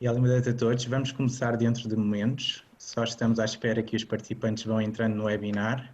E a todos, vamos começar dentro de momentos. Só estamos à espera que os participantes vão entrando no webinar.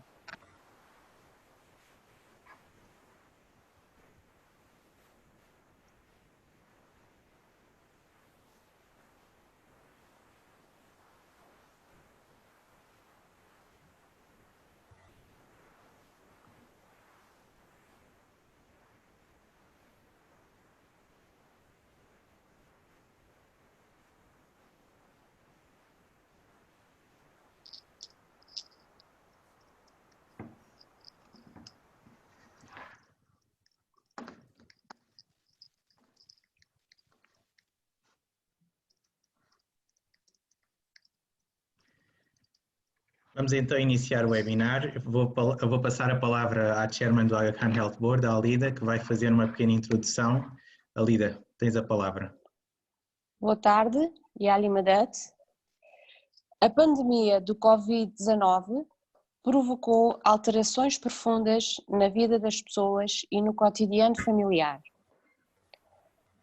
Vamos então iniciar o webinar. Eu vou passar a palavra à Chairman do Aga Khan Health Board, a Alida, que vai fazer uma pequena introdução. Alida, tens a palavra. Boa tarde, Yali Madat. A pandemia do Covid-19 provocou alterações profundas na vida das pessoas e no cotidiano familiar.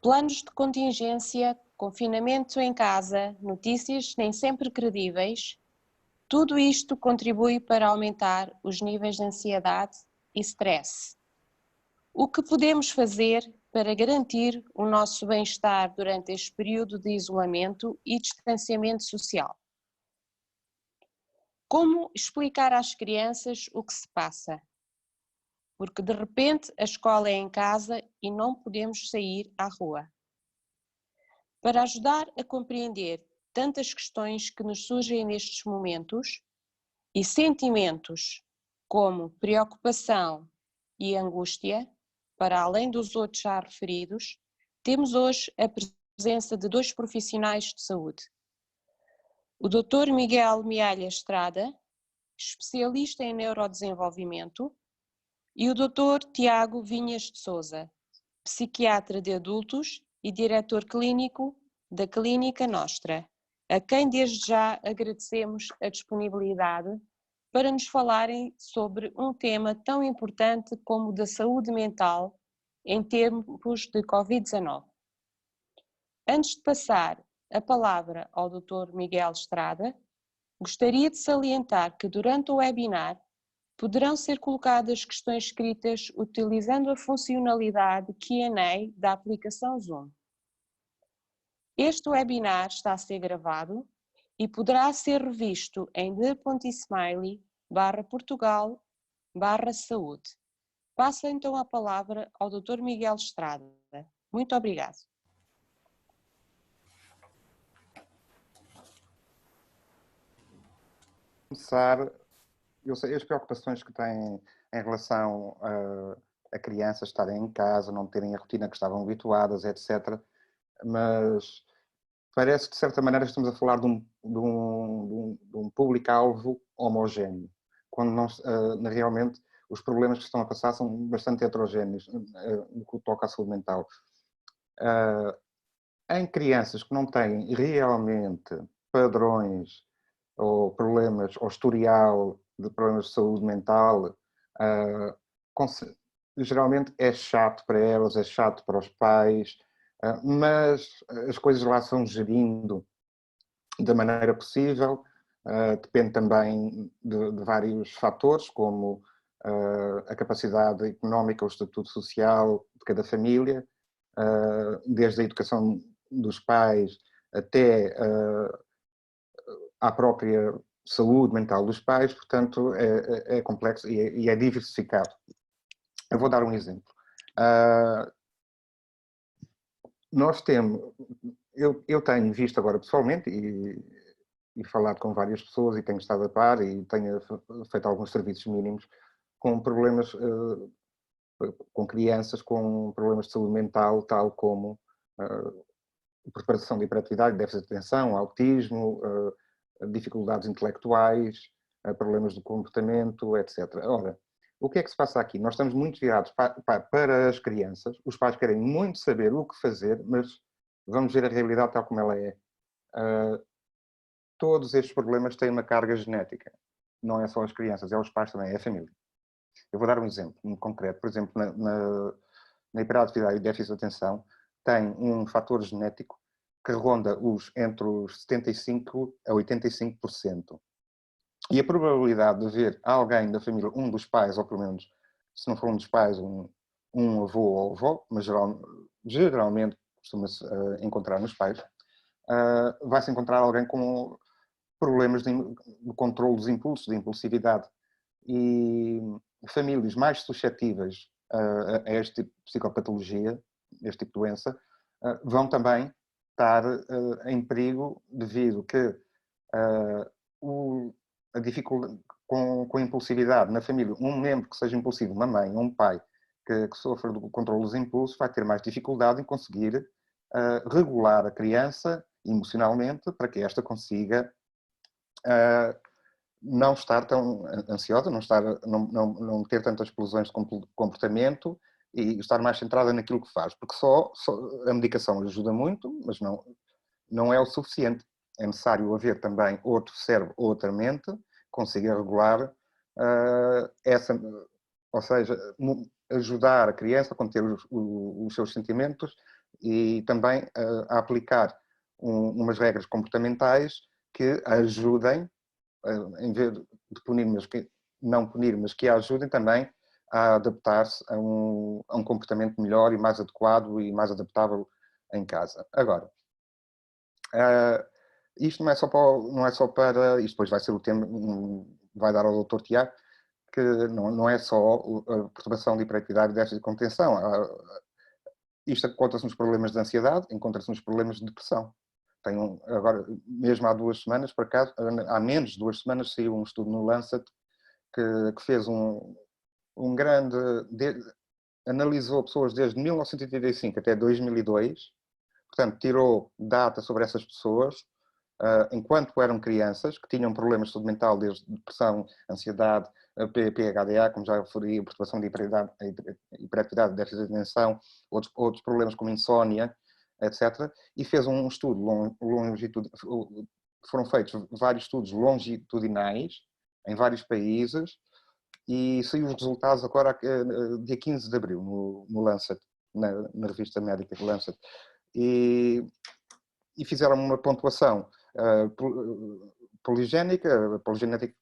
Planos de contingência, confinamento em casa, notícias nem sempre credíveis, tudo isto contribui para aumentar os níveis de ansiedade e stress. O que podemos fazer para garantir o nosso bem-estar durante este período de isolamento e distanciamento social? Como explicar às crianças o que se passa? Porque de repente a escola é em casa e não podemos sair à rua. Para ajudar a compreender tantas questões que nos surgem nestes momentos e sentimentos como preocupação e angústia, para além dos outros já referidos, temos hoje a presença de dois profissionais de saúde. O Dr. Miguel Mialha Estrada, especialista em neurodesenvolvimento, e o Dr. Tiago Vinhas de Sousa, psiquiatra de adultos e diretor clínico da Clínica Nostra, a quem desde já agradecemos a disponibilidade para nos falarem sobre um tema tão importante como o da saúde mental em tempos de Covid-19. Antes de passar a palavra ao Dr. Miguel Estrada, gostaria de salientar que durante o webinar poderão ser colocadas questões escritas utilizando a funcionalidade Q&A da aplicação Zoom. Este webinar está a ser gravado e poderá ser revisto em the.smiley/Portugal/saúde. Passo então a palavra ao Dr. Miguel Estrada. Muito obrigado. Começar, eu sei as preocupações que têm em relação a crianças estarem em casa, não terem a rotina que estavam habituadas, etc. Mas parece que de certa maneira estamos a falar de um público-alvo homogéneo, quando realmente os problemas que estão a passar são bastante heterogéneos no que toca à saúde mental. Em crianças que não têm realmente padrões ou problemas, ou historial de problemas de saúde mental, geralmente é chato para elas, é chato para os pais, mas as coisas lá se vão gerindo da maneira possível, depende também de vários fatores, como a capacidade económica, o estatuto social de cada família, desde a educação dos pais até à própria saúde mental dos pais, portanto é complexo e é diversificado. Eu vou dar um exemplo. Nós temos, eu tenho visto agora pessoalmente e falado com várias pessoas e tenho estado a par e tenho feito alguns serviços mínimos com problemas, com crianças com problemas de saúde mental, tal como preparação de hiperatividade, déficit de atenção, autismo, dificuldades intelectuais, problemas de comportamento, etc. Ora, o que é que se passa aqui? Nós estamos muito virados para as crianças, os pais querem muito saber o que fazer, mas vamos ver a realidade tal como ela é. Todos estes problemas têm uma carga genética. Não é só as crianças, é os pais também, é a família. Eu vou dar um exemplo muito concreto. Por exemplo, na hiperatividade e déficit de atenção, tem um fator genético que ronda entre os 75% a 85%. E a probabilidade de haver alguém da família, um dos pais, ou pelo menos, se não for um dos pais, um avô ou avó, mas geralmente costuma-se encontrar nos pais, vai-se encontrar alguém com problemas de controle dos impulsos, de impulsividade. E famílias mais suscetíveis a este tipo de psicopatologia, este tipo de doença, vão também estar em perigo devido que a dificuldade com a impulsividade na família, um membro que seja impulsivo, uma mãe ou um pai que sofra do controle dos impulsos, vai ter mais dificuldade em conseguir regular a criança emocionalmente para que esta consiga não estar tão ansiosa, não ter tantas explosões de comportamento e estar mais centrada naquilo que faz. Porque só a medicação ajuda muito, mas não é o suficiente. É necessário haver também outro cérebro, outra mente, que consiga regular ou seja, ajudar a criança a conter os seus sentimentos e também a aplicar umas regras comportamentais que ajudem, em vez de punir, mas não punir, mas que a ajudem também a adaptar-se a um comportamento melhor e mais adequado e mais adaptável em casa. Agora, isto não é só para isto depois vai ser o tema, vai dar ao Dr. Tiago, que não é só a perturbação de hiperatividade e déficit de contenção. Isto encontra-se nos problemas de ansiedade, encontra-se nos problemas de depressão. Agora, mesmo há 2 semanas, por acaso, há menos de 2 semanas, saiu um estudo no Lancet que fez um grande... analisou pessoas desde 1985 até 2002, portanto, tirou data sobre essas pessoas, enquanto eram crianças, que tinham problemas de saúde mental, desde depressão, ansiedade, PHDA, como já referi, perturbação de hiperatividade, déficit de atenção, outros problemas como insónia, etc. E fez um estudo foram feitos vários estudos longitudinais em vários países e saiu os resultados agora dia 15 de abril no Lancet, na revista médica Lancet. E fizeram uma pontuação poligénica, Polygenetic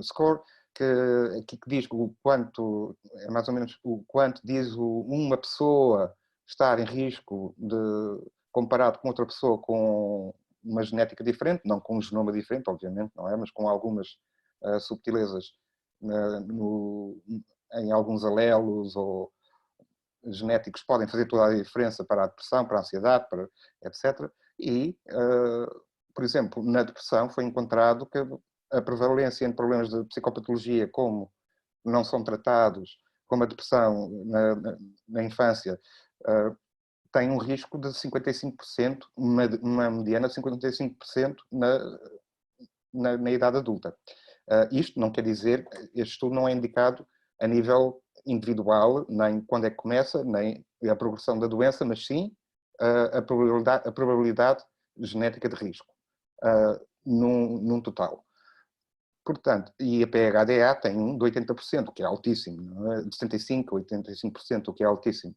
Score, que diz o quanto, é mais ou menos o quanto diz uma pessoa estar em risco comparado com outra pessoa com uma genética diferente, não com um genoma diferente, obviamente, não é? Mas com algumas subtilezas em alguns alelos ou genéticos podem fazer toda a diferença para a depressão, para a ansiedade, etc. E, por exemplo, na depressão foi encontrado que a prevalência em problemas de psicopatologia como não são tratados, como a depressão na infância, tem um risco de 55%, uma mediana de 55% na idade adulta. Isto não quer dizer, este estudo não é indicado a nível individual, nem quando é que começa, nem a progressão da doença, mas sim a probabilidade genética de risco, num total. Portanto, e a PHDA tem um de 80%, que é altíssimo, não é? De 75% a 85%, o que é altíssimo.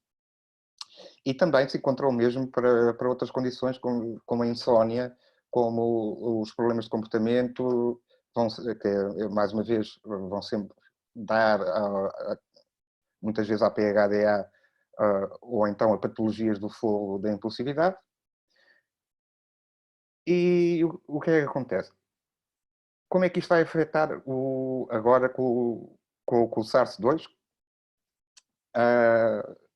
E também se encontra o mesmo para outras condições, como a insónia, como os problemas de comportamento, que mais uma vez vão sempre dar muitas vezes à PHDA ou então a patologias do fogo da impulsividade. E o que é que acontece? Como é que isto vai afetar agora com o SARS-2,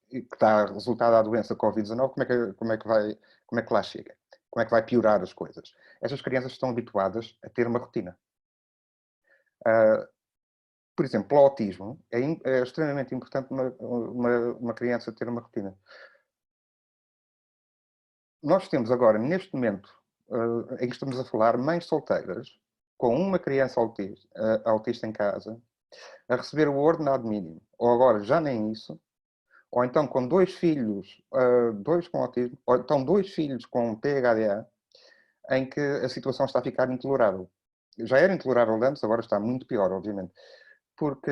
que está resultado da doença Covid-19, como é que lá chega? Como é que vai piorar as coisas? Estas crianças estão habituadas a ter uma rotina. Por exemplo, o autismo é extremamente importante uma criança ter uma rotina. Nós temos agora, neste momento, em que estamos a falar, mães solteiras com uma criança autista em casa a receber o ordenado mínimo, ou agora já nem isso, ou então com 2 filhos, 2 com autismo, ou então 2 filhos com PHDA, em que a situação está a ficar intolerável. Já era intolerável antes, agora está muito pior, obviamente. Porque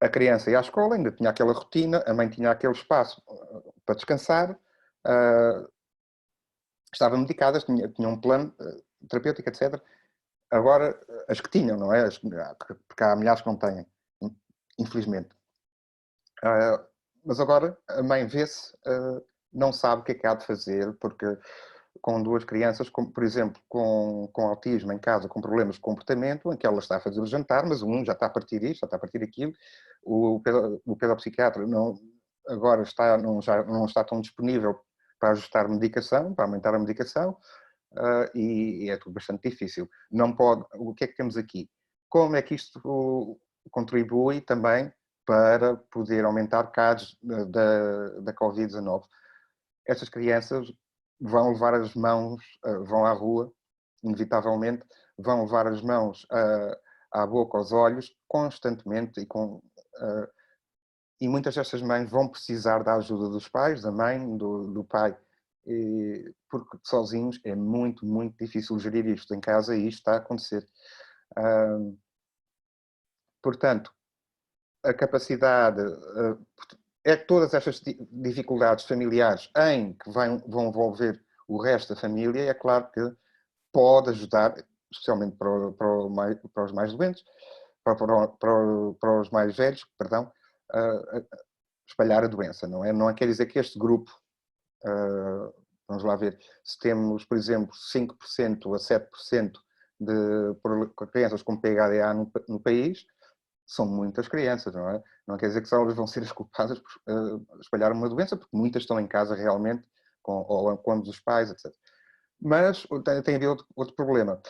a criança ia à escola, ainda tinha aquela rotina, a mãe tinha aquele espaço para descansar, estavam medicadas, tinham um plano terapêutico, etc. Agora, as que tinham, não é? Porque há milhares que não têm, infelizmente. Mas agora a mãe vê-se, não sabe o que é que há de fazer, porque com duas crianças, por exemplo, com autismo em casa, com problemas de comportamento, em que ela está a fazer o jantar, mas um já está a partir isto, já está a partir aquilo, o pedopsiquiatra agora já não está tão disponível para ajustar medicação, para aumentar a medicação, e é tudo bastante difícil. Não pode, o que é que temos aqui? Como é que isto contribui também para poder aumentar casos da Covid-19? Essas crianças vão levar as mãos, vão à rua, inevitavelmente, vão levar as mãos à boca, aos olhos, constantemente, e muitas destas mães vão precisar da ajuda dos pais, da mãe, do pai, porque sozinhos é muito, muito difícil gerir isto em casa e isto está a acontecer. Portanto, a capacidade, todas estas dificuldades familiares em que vão envolver o resto da família, é claro que pode ajudar, especialmente para os mais doentes, para os mais velhos, perdão, a espalhar a doença, não é? Não quer dizer que este grupo, vamos lá ver, se temos, por exemplo, 5% a 7% de crianças com PHDA no país, são muitas crianças, não é? Não quer dizer que só elas vão ser as culpadas por espalhar uma doença, porque muitas estão em casa realmente, ou com ambos os pais, etc. Mas tem havido outro problema.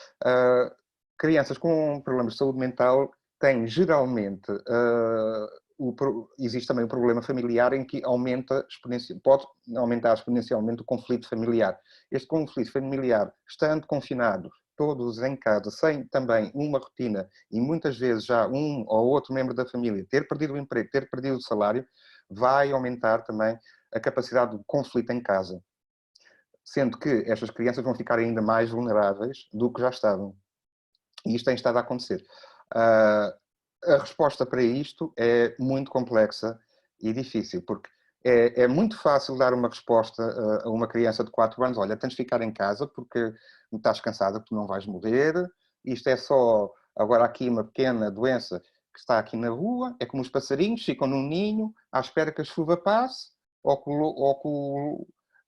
Crianças com problemas de saúde mental têm geralmente, existe também um problema familiar em que pode aumentar exponencialmente o conflito familiar. Este conflito familiar, estando confinados, todos em casa, sem também uma rotina, e muitas vezes já um ou outro membro da família ter perdido o emprego, ter perdido o salário, vai aumentar também a capacidade de conflito em casa. Sendo que estas crianças vão ficar ainda mais vulneráveis do que já estavam. E isto tem estado a acontecer. A resposta para isto é muito complexa e difícil, porque é muito fácil dar uma resposta a uma criança de 4 anos, olha, tens de ficar em casa porque estás cansada, porque não vais morrer, isto é só, agora aqui uma pequena doença que está aqui na rua, é como os passarinhos, ficam num ninho, à espera que a chuva passe, ou que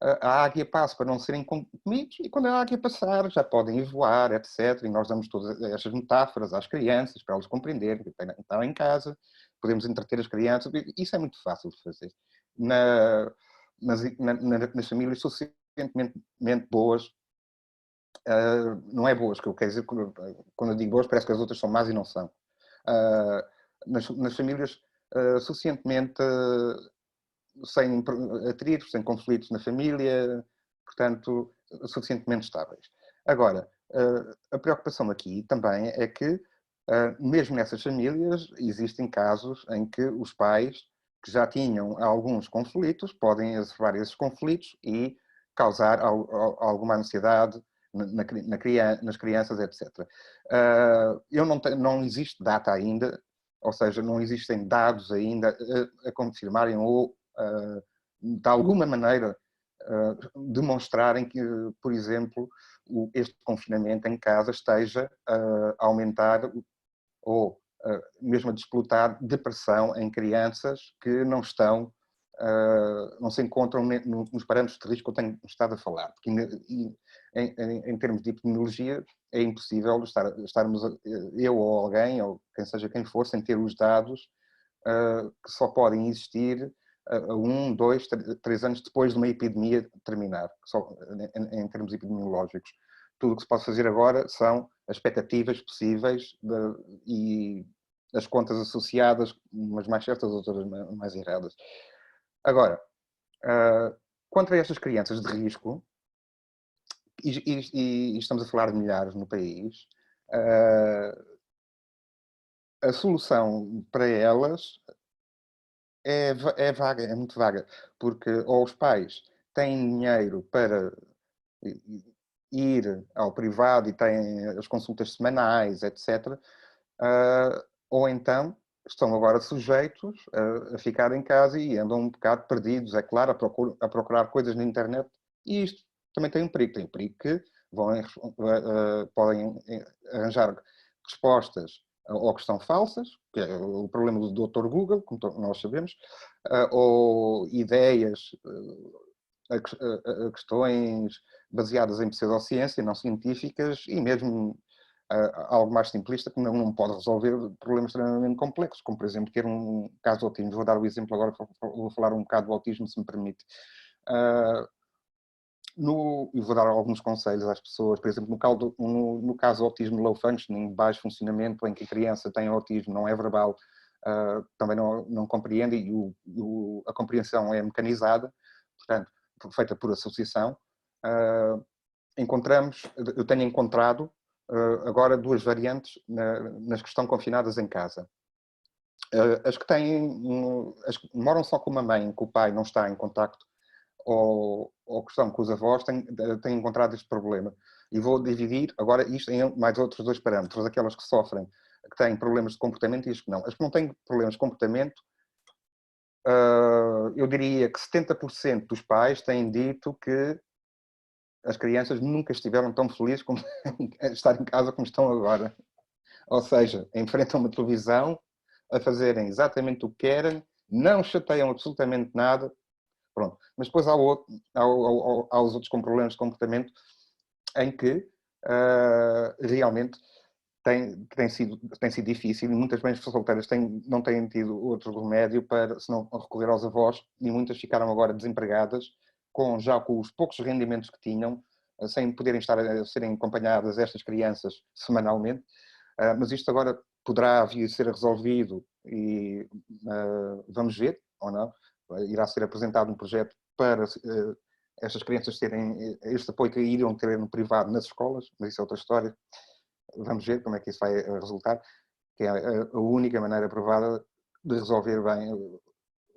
a águia passe para não serem comidos, e quando a águia passar já podem ir voar, etc. E nós damos todas estas metáforas às crianças para elas compreenderem que estão em casa, podemos entreter as crianças, isso é muito fácil de fazer. Nas famílias suficientemente boas, não é boas, que eu quero dizer, quando eu digo boas parece que as outras são más e não são. Nas famílias suficientemente sem atritos, sem conflitos na família, portanto, suficientemente estáveis. Agora, a preocupação aqui também é que, mesmo nessas famílias, existem casos em que os pais, que já tinham alguns conflitos, podem exacerbar esses conflitos e causar alguma ansiedade nas crianças, etc. Não existe data ainda, ou seja, não existem dados ainda a confirmarem ou de alguma maneira demonstrarem que, por exemplo, este confinamento em casa esteja a aumentar ou mesmo a disputar depressão em crianças que não se encontram nos parâmetros de risco que eu tenho estado a falar. Porque em termos de epidemiologia é impossível estarmos, eu ou alguém, ou quem seja quem for, sem ter os dados que só podem existir 1, 2, 3 anos depois de uma epidemia terminar, só em termos epidemiológicos. Tudo o que se pode fazer agora são as expectativas possíveis e as contas associadas, umas mais certas, outras mais erradas. Agora, contra estas crianças de risco, e estamos a falar de milhares no país, a solução para elas é vaga, é muito vaga, porque ou os pais têm dinheiro para ir ao privado e têm as consultas semanais, etc., ou então estão agora sujeitos a ficar em casa e andam um bocado perdidos, é claro, a procurar coisas na internet, e isto também tem um perigo. Tem um perigo que podem arranjar respostas ou que são falsas, que é o problema do Dr. Google, como nós sabemos, ou ideias, a questões baseadas em pseudociência, não científicas, e mesmo algo mais simplista que não pode resolver problemas extremamente complexos, como por exemplo ter um caso de autismo. Vou dar o exemplo agora, vou falar um bocado do autismo, se me permite. E vou dar alguns conselhos às pessoas, por exemplo, no caso do autismo low functioning, baixo funcionamento, em que a criança tem autismo, não é verbal, também não compreende, e a compreensão é mecanizada, portanto, feita por associação. Eu tenho encontrado agora duas variantes nas que estão confinadas em casa. As que moram só com uma mãe, que o pai não está em contacto, ou que estão com os avós, têm encontrado este problema. E vou dividir agora isto em mais outros dois parâmetros, aquelas que sofrem, que têm problemas de comportamento e as que não. As que não têm problemas de comportamento, eu diria que 70% dos pais têm dito que as crianças nunca estiveram tão felizes como estar em casa como estão agora. Ou seja, enfrentam uma televisão a fazerem exatamente o que querem, não chateiam absolutamente nada. Pronto. Mas depois há os outros com problemas de comportamento em que realmente tem sido difícil, e muitas mães solteiras não têm tido outro remédio senão recorrer aos avós, e muitas ficaram agora desempregadas, com os poucos rendimentos que tinham, sem poderem estar a serem acompanhadas estas crianças semanalmente. Mas isto agora poderá vir a ser resolvido e vamos ver, ou não. Irá ser apresentado um projeto para estas crianças terem este apoio que iriam ter no privado nas escolas, mas isso é outra história. Vamos ver como é que isso vai resultar, que é a única maneira provada de resolver bem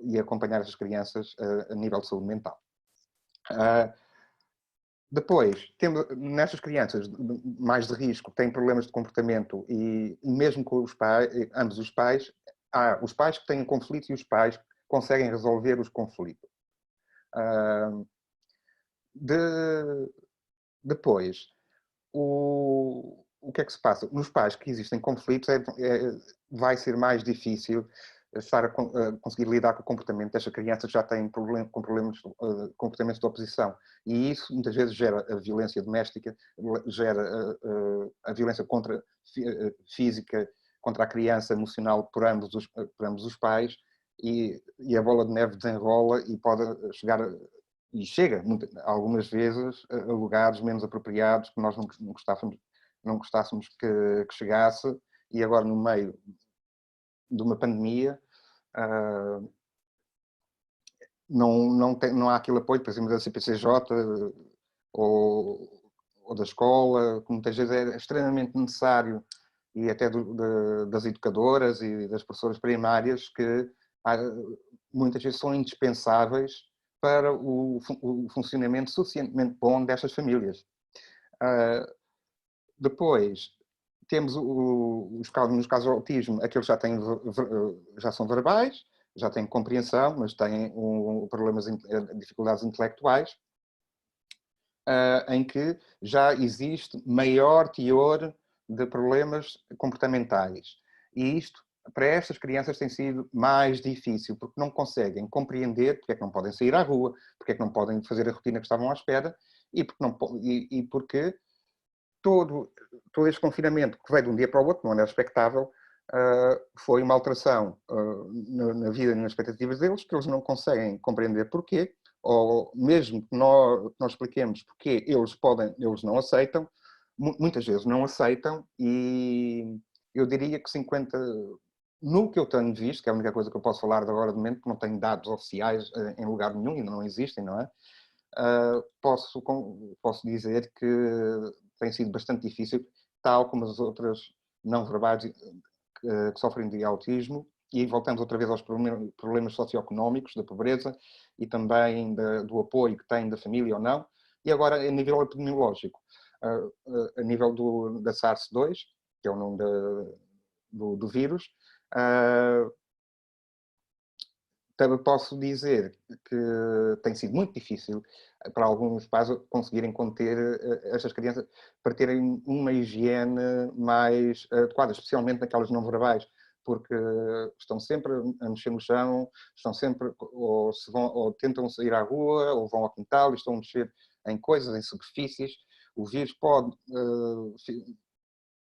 e acompanhar estas crianças a nível de saúde mental. Depois, temos nestas crianças mais de risco, que têm problemas de comportamento, e mesmo com ambos os pais, há os pais que têm conflitos e os pais que conseguem resolver os conflitos. Depois, o que é que se passa? Nos pais que existem conflitos, vai ser mais difícil estar a conseguir lidar com o comportamento destas crianças que já têm comportamentos de oposição. E isso muitas vezes gera a violência doméstica, gera a violência física contra a criança, emocional por ambos os pais, e a bola de neve desenrola e pode chegar e chega algumas vezes a lugares menos apropriados que nós não gostássemos que chegasse, e agora no meio de uma pandemia não há aquele apoio, por exemplo, da CPCJ ou da escola, que muitas vezes é extremamente necessário, e até das educadoras e das professoras primárias, que muitas vezes são indispensáveis para o funcionamento suficientemente bom destas famílias. Depois, temos nos casos do autismo, aqueles já são verbais, já têm compreensão, mas têm dificuldades intelectuais, em que já existe maior teor de problemas comportamentais. E isto, para estas crianças, tem sido mais difícil, porque não conseguem compreender porque é que não podem sair à rua, porque é que não podem fazer a rotina que estavam à espera, e porque todo este confinamento, que veio de um dia para o outro, não era expectável, foi uma alteração na vida e nas expectativas deles, que eles não conseguem compreender porquê, ou mesmo que nós expliquemos porquê, eles não aceitam, muitas vezes não aceitam, e eu diria que 50%, no que eu tenho visto, que é a única coisa que eu posso falar de agora de momento, porque não tenho dados oficiais em lugar nenhum, ainda não existem, não é? Posso dizer que tem sido bastante difícil, tal como as outras não verbais que sofrem de autismo, e voltamos outra vez aos problemas socioeconómicos, da pobreza, e também do apoio que têm da família ou não. E agora, a nível epidemiológico, a nível da SARS-2, que é o nome do vírus, também posso dizer que tem sido muito difícil para alguns pais conseguirem conter estas crianças, para terem uma higiene mais adequada, especialmente naquelas não verbais, porque estão sempre a mexer no chão, estão sempre, ou tentam sair à rua, ou vão ao quintal e estão a mexer em coisas, em superfícies. O vírus pode,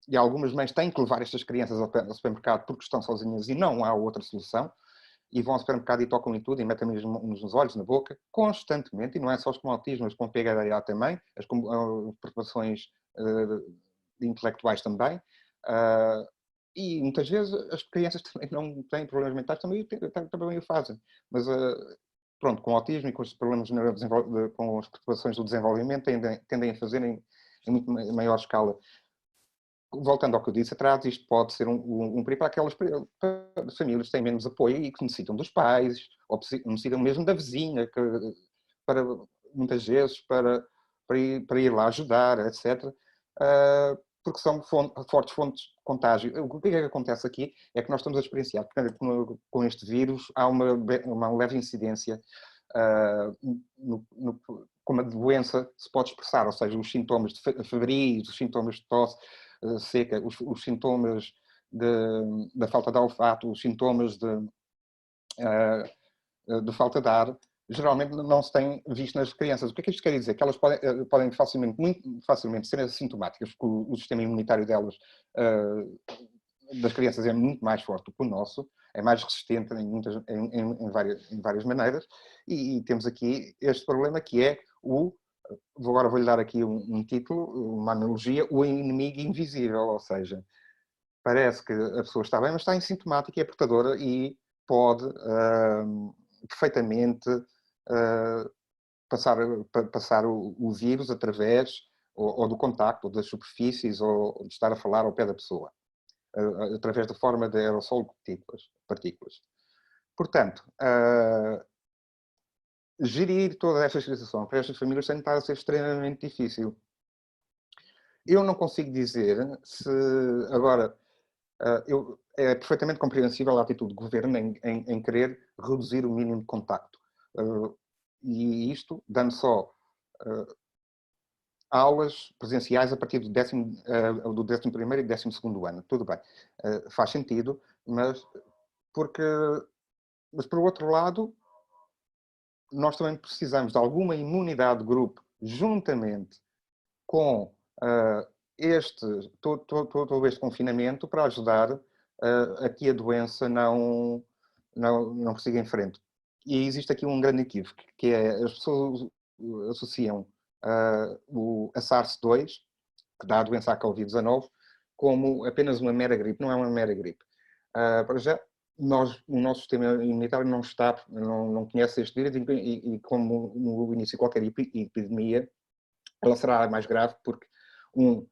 e algumas mães têm que levar estas crianças ao supermercado porque estão sozinhas e não há outra solução, e vão ao supermercado e tocam em tudo, e metem mesmo nos olhos, na boca, constantemente, e não é só os com autismo, mas com PHD também, as perturbações intelectuais também, e muitas vezes as crianças também não têm problemas mentais, também o fazem, mas pronto, com autismo e com os problemas com as perturbações do desenvolvimento tendem a fazer em muito maior escala. Voltando ao que eu disse atrás, isto pode ser um perigo para aquelas famílias que têm menos apoio e que necessitam dos pais, ou necessitam mesmo da vizinha, para, muitas vezes, para ir lá ajudar, etc. Porque são fortes fontes de contágio. O que é que acontece aqui é que nós estamos a experienciar, porque com este vírus há uma leve incidência como a doença se pode expressar, ou seja, os sintomas de febris, os sintomas de tosse seca, os sintomas da falta de olfato, os sintomas de falta de ar, geralmente não se tem visto nas crianças. O que é que isto quer dizer? Que elas podem muito facilmente ser assintomáticas, porque o sistema imunitário delas, das crianças, é muito mais forte do que o nosso, é mais resistente em várias maneiras, e temos aqui este problema que é agora vou-lhe dar aqui um título, uma analogia, o inimigo invisível, ou seja, parece que a pessoa está bem, mas está assintomática e é portadora e pode perfeitamente passar o vírus através ou do contacto, ou das superfícies, ou de estar a falar ao pé da pessoa, através da forma de aerossol de partículas. Portanto, gerir toda esta situação para estas famílias tem estado a ser extremamente difícil. Eu não consigo dizer se agora é perfeitamente compreensível a atitude do governo em querer reduzir o mínimo de contacto. E isto dando só aulas presenciais a partir do 11º e 12º ano. Tudo bem, faz sentido, mas por outro lado, nós também precisamos de alguma imunidade de grupo, juntamente com todo este confinamento, para ajudar a que a doença não prossiga em frente. E existe aqui um grande equívoco, que é as pessoas associam a SARS-2, que dá a doença à Covid-19, como apenas uma mera gripe. Não é uma mera gripe. Para já, o nosso sistema imunitário não conhece este vírus e como no início de qualquer epidemia, ela será mais grave porque,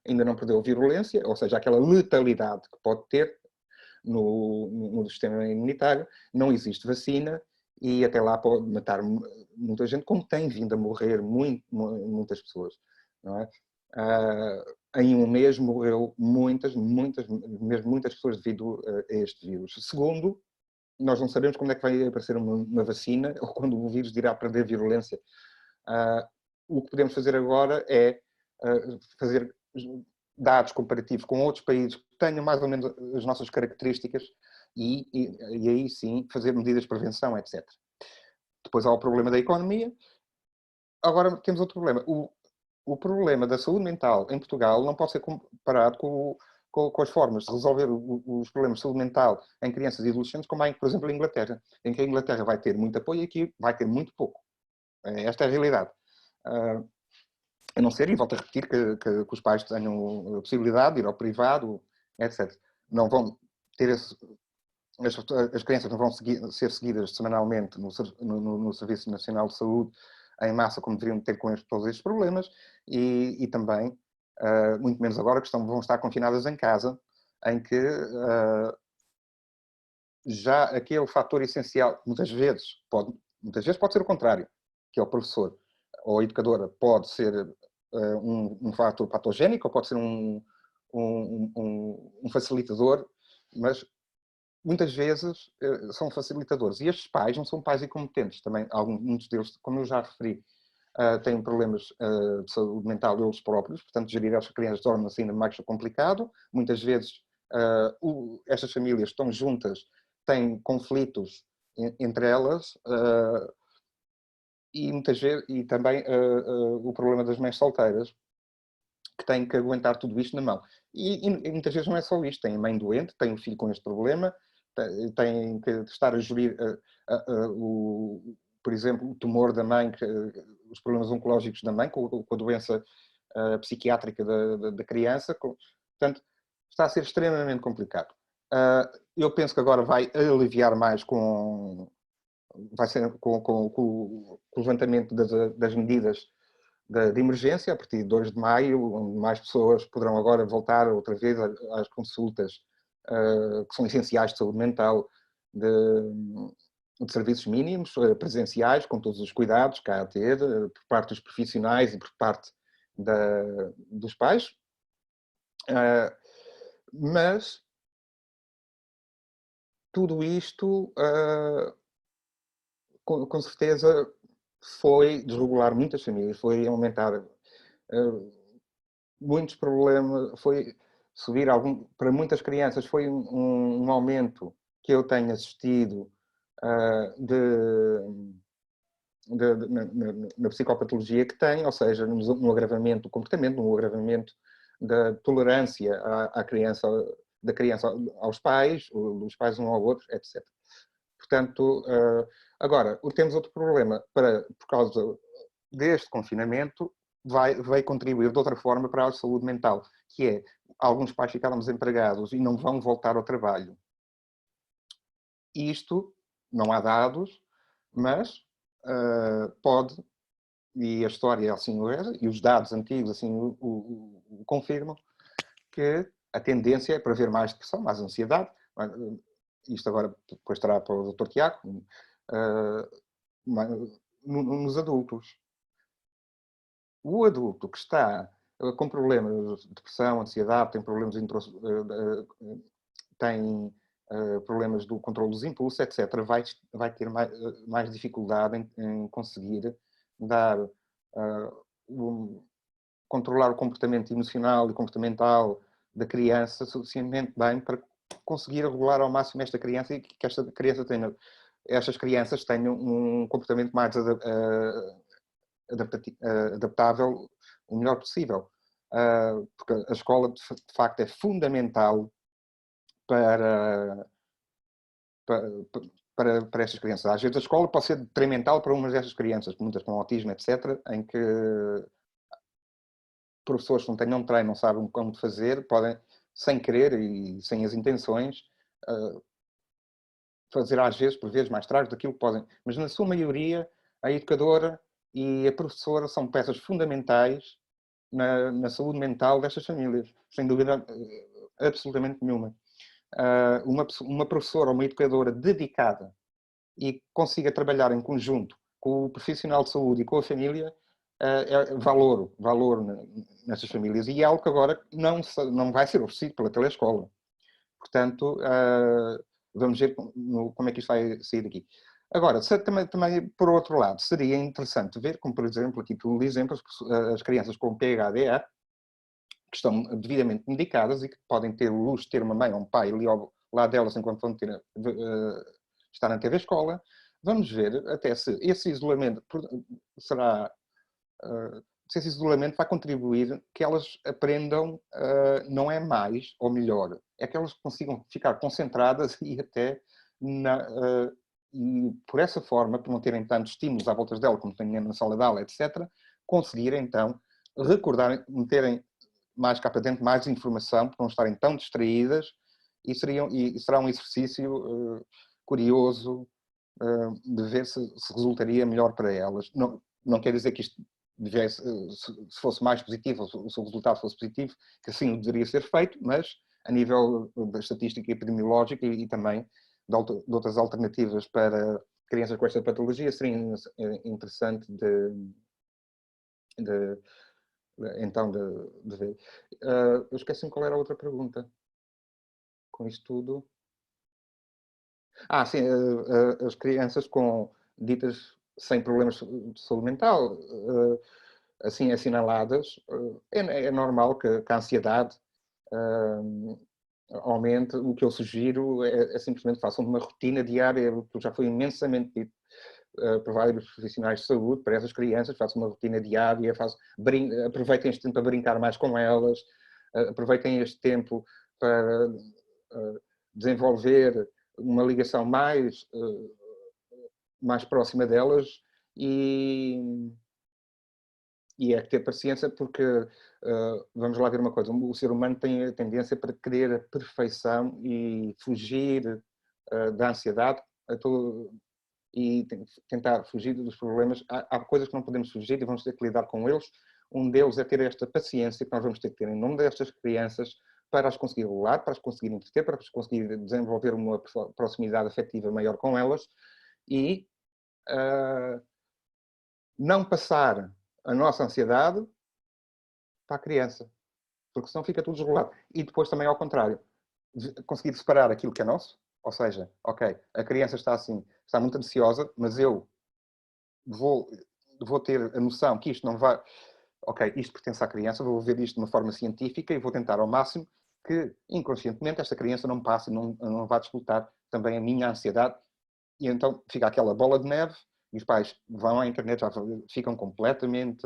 ainda não perdeu virulência, ou seja, aquela letalidade que pode ter no sistema imunitário, não existe vacina e até lá pode matar muita gente, como tem vindo a morrer muitas pessoas. Não é? Em um mês morreu muitas pessoas devido a este vírus. Segundo, nós não sabemos quando é que vai aparecer uma vacina ou quando o vírus irá perder virulência. O que podemos fazer agora é fazer dados comparativos com outros países que tenham mais ou menos as nossas características e aí sim fazer medidas de prevenção, etc. Depois há o problema da economia. Agora temos outro problema. O problema da saúde mental em Portugal não pode ser comparado com as formas de resolver os problemas de saúde mental em crianças e adolescentes, como há, por exemplo, em Inglaterra, em que a Inglaterra vai ter muito apoio e aqui vai ter muito pouco. Esta é a realidade. A não ser, e volto a repetir, que os pais tenham a possibilidade de ir ao privado, etc. Não vão ter as crianças não vão ser seguidas semanalmente no Serviço Nacional de Saúde em massa, como deveriam ter com todos estes problemas, e também, muito menos agora, que vão estar confinadas em casa, em que já aquele fator essencial, muitas vezes pode ser o contrário, que é o professor ou a educadora, pode ser um fator patogénico, ou pode ser um facilitador, mas muitas vezes são facilitadores. E estes pais não são pais incompetentes, também muitos deles, como eu já referi. têm problemas de saúde mental eles próprios, portanto, gerir as crianças torna-se ainda mais complicado. Muitas vezes, estas famílias estão juntas, têm conflitos entre elas, e muitas vezes, e também o problema das mães solteiras, que têm que aguentar tudo isto na mão. E muitas vezes não é só isto, tem a mãe doente, tem um filho com este problema, tem que estar a gerir, por exemplo, o tumor da mãe, os problemas oncológicos da mãe, com a doença psiquiátrica da criança. Portanto, está a ser extremamente complicado. Eu penso que agora vai aliviar mais vai ser com o levantamento das medidas de emergência, a partir de 2 de maio, onde mais pessoas poderão agora voltar outra vez às consultas que são essenciais de saúde mental, de serviços mínimos, presenciais, com todos os cuidados que há a ter, por parte dos profissionais e por parte dos pais. Mas tudo isto, com certeza, foi desregular muitas famílias, foi aumentar muitos problemas, foi subir para muitas crianças foi um aumento que eu tenho assistido na psicopatologia que tem, ou seja, no agravamento do comportamento, no agravamento da tolerância à criança, da criança aos pais, dos pais um ao outro, etc. Portanto, agora, temos outro problema, por causa deste confinamento, vai contribuir de outra forma para a saúde mental, que é, alguns pais ficaram desempregados e não vão voltar ao trabalho. Isto, não há dados, mas pode, e a história assim o é, e os dados antigos assim o confirmam, que a tendência é para haver mais depressão, mais ansiedade. Isto agora depois estará para o Dr. Tiago, nos adultos. O adulto que está com problemas de depressão, ansiedade, tem problemas tem problemas do controle dos impulsos, etc., vai ter mais dificuldade em conseguir controlar o comportamento emocional e comportamental da criança suficientemente bem para conseguir regular ao máximo esta criança e que estas crianças tenham um comportamento mais adaptável o melhor possível. Porque a escola, de facto, é fundamental para estas crianças. Às vezes a escola pode ser detrimental para umas destas crianças, muitas com autismo, etc., em que professores que não tenham treino, não sabem como fazer, podem, sem querer e sem as intenções, fazer às vezes, por vezes, mais trágico daquilo que podem. Mas na sua maioria, a educadora e a professora são peças fundamentais na saúde mental destas famílias, sem dúvida absolutamente nenhuma. Uma professora ou uma educadora dedicada e consiga trabalhar em conjunto com o profissional de saúde e com a família é valor nessas famílias. E é algo que agora não vai ser oferecido pela telescola. Portanto, vamos ver como é que isto vai sair daqui. Agora, também, por outro lado, seria interessante ver, como por exemplo, aqui por exemplo, as crianças com PHDA, que estão devidamente medicadas e que podem ter o luxo de ter uma mãe ou um pai ali ao lado delas enquanto vão estar na TV escola. Vamos ver até se esse isolamento se esse isolamento vai contribuir que elas aprendam, não é mais ou melhor, é que elas consigam ficar concentradas e até e por essa forma, por não terem tantos estímulos à volta dela como têm na sala de aula, etc., conseguirem então recordar, meterem mais cá para dentro mais informação, por não estarem tão distraídas, e será um exercício curioso de ver se resultaria melhor para elas. Não quer dizer que isto se fosse mais positivo, ou se o resultado fosse positivo, que assim deveria ser feito, mas a nível da estatística epidemiológica e também de outras alternativas para crianças com esta patologia, seria interessante então de ver. Eu esqueci-me qual era a outra pergunta. Com isto tudo... sim, as crianças com ditas sem problemas de saúde mental, assim assinaladas, é normal que a ansiedade aumente. O que eu sugiro é simplesmente façam uma rotina diária, que já foi imensamente dito por vários profissionais de saúde, para essas crianças, façam uma rotina diária, aproveitem este tempo para brincar mais com elas, aproveitem este tempo para desenvolver uma ligação mais próxima delas e é que ter paciência, porque vamos lá ver uma coisa, o ser humano tem a tendência para querer a perfeição e fugir da ansiedade e tentar fugir dos problemas. Há coisas que não podemos fugir e vamos ter que lidar com eles. Um deles é ter esta paciência que nós vamos ter que ter em nome destas crianças para as conseguir rolar, para as conseguir entreter, para as conseguir desenvolver uma proximidade afetiva maior com elas e não passar a nossa ansiedade para a criança, porque senão fica tudo desregulado. E depois também ao contrário, conseguir separar aquilo que é nosso, ou seja, ok, a criança está assim, está muito ansiosa, mas eu vou ter a noção que isto não vai... Ok, isto pertence à criança, vou ver isto de uma forma científica e vou tentar ao máximo que, inconscientemente, esta criança não passe, não vá disputar também a minha ansiedade. E então fica aquela bola de neve e os pais vão à internet, já ficam completamente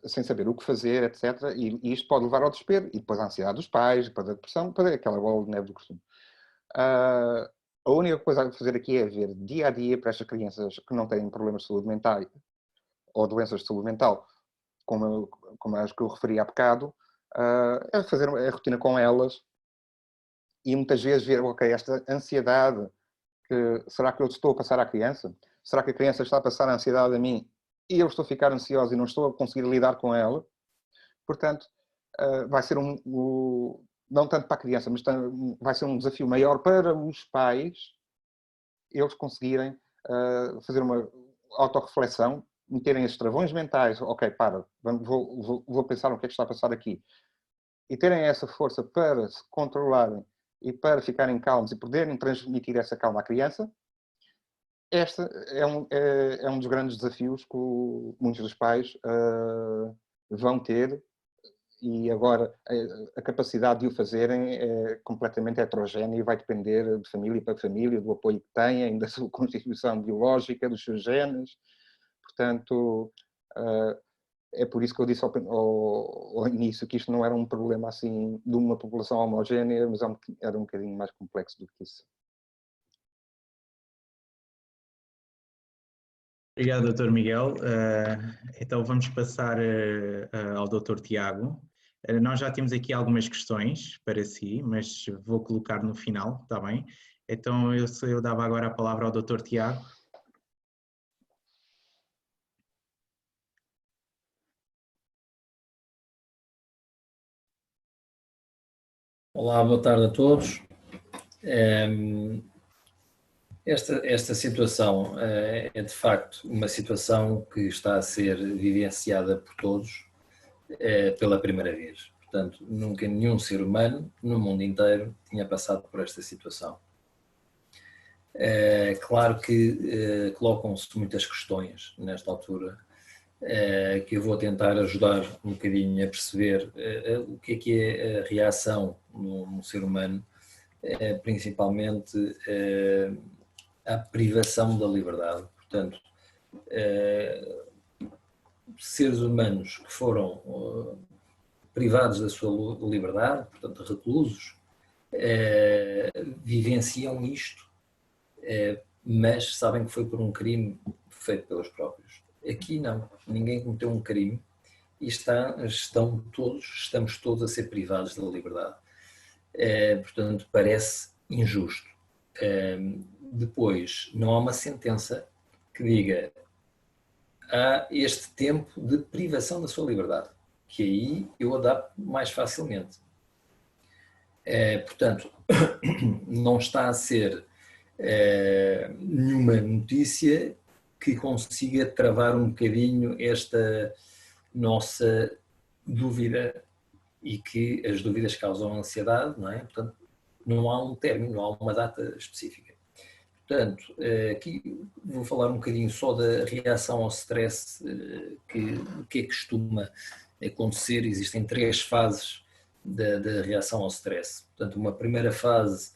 sem saber o que fazer, etc. E isto pode levar ao desespero e depois à ansiedade dos pais, depois à depressão, depois aquela bola de neve do costume. A única coisa a fazer aqui é ver dia a dia para estas crianças que não têm problemas de saúde mental ou doenças de saúde mental, como as que eu referi há bocado, é fazer a rotina com elas e muitas vezes ver, ok, esta ansiedade, será que eu estou a passar à criança? Será que a criança está a passar a ansiedade a mim e eu estou a ficar ansioso e não estou a conseguir lidar com ela? Portanto, vai ser não tanto para a criança, mas vai ser um desafio maior para os pais, eles conseguirem fazer uma autorreflexão, meterem esses travões mentais, ok, vou pensar o que é que está a passar aqui, e terem essa força para se controlarem e para ficarem calmos e poderem transmitir essa calma à criança. Este é um dos grandes desafios que muitos dos pais vão ter, e agora a capacidade de o fazerem é completamente heterogénea e vai depender de família para família, do apoio que têm, da sua constituição biológica, dos seus genes. Portanto, é por isso que eu disse ao início que isto não era um problema assim de uma população homogénea, mas era um bocadinho mais complexo do que isso. Obrigado, Dr. Miguel. Então vamos passar ao Dr. Tiago. Nós já temos aqui algumas questões para si, mas vou colocar no final, está bem? Então eu dava agora a palavra ao Dr. Tiago. Olá, boa tarde a todos. Esta situação é de facto uma situação que está a ser vivenciada por todos pela primeira vez. Portanto, nunca nenhum ser humano no mundo inteiro tinha passado por esta situação. Claro que colocam-se muitas questões nesta altura, que eu vou tentar ajudar um bocadinho a perceber o que é a reação no ser humano, principalmente à privação da liberdade. Portanto, seres humanos que foram privados da sua liberdade, portanto reclusos, vivenciam isto, mas sabem que foi por um crime feito pelos próprios. Aqui não, ninguém cometeu um crime e estamos todos a ser privados da liberdade. Portanto, parece injusto. Depois, não há uma sentença que diga há este tempo de privação da sua liberdade, que aí eu adapto mais facilmente. Portanto, não está a ser nenhuma notícia que consiga travar um bocadinho esta nossa dúvida, e que as dúvidas causam ansiedade, não é? Portanto, não há um término, não há uma data específica. Portanto, aqui vou falar um bocadinho só da reação ao stress, o que é que costuma acontecer. Existem 3 fases da reação ao stress. Portanto, uma primeira fase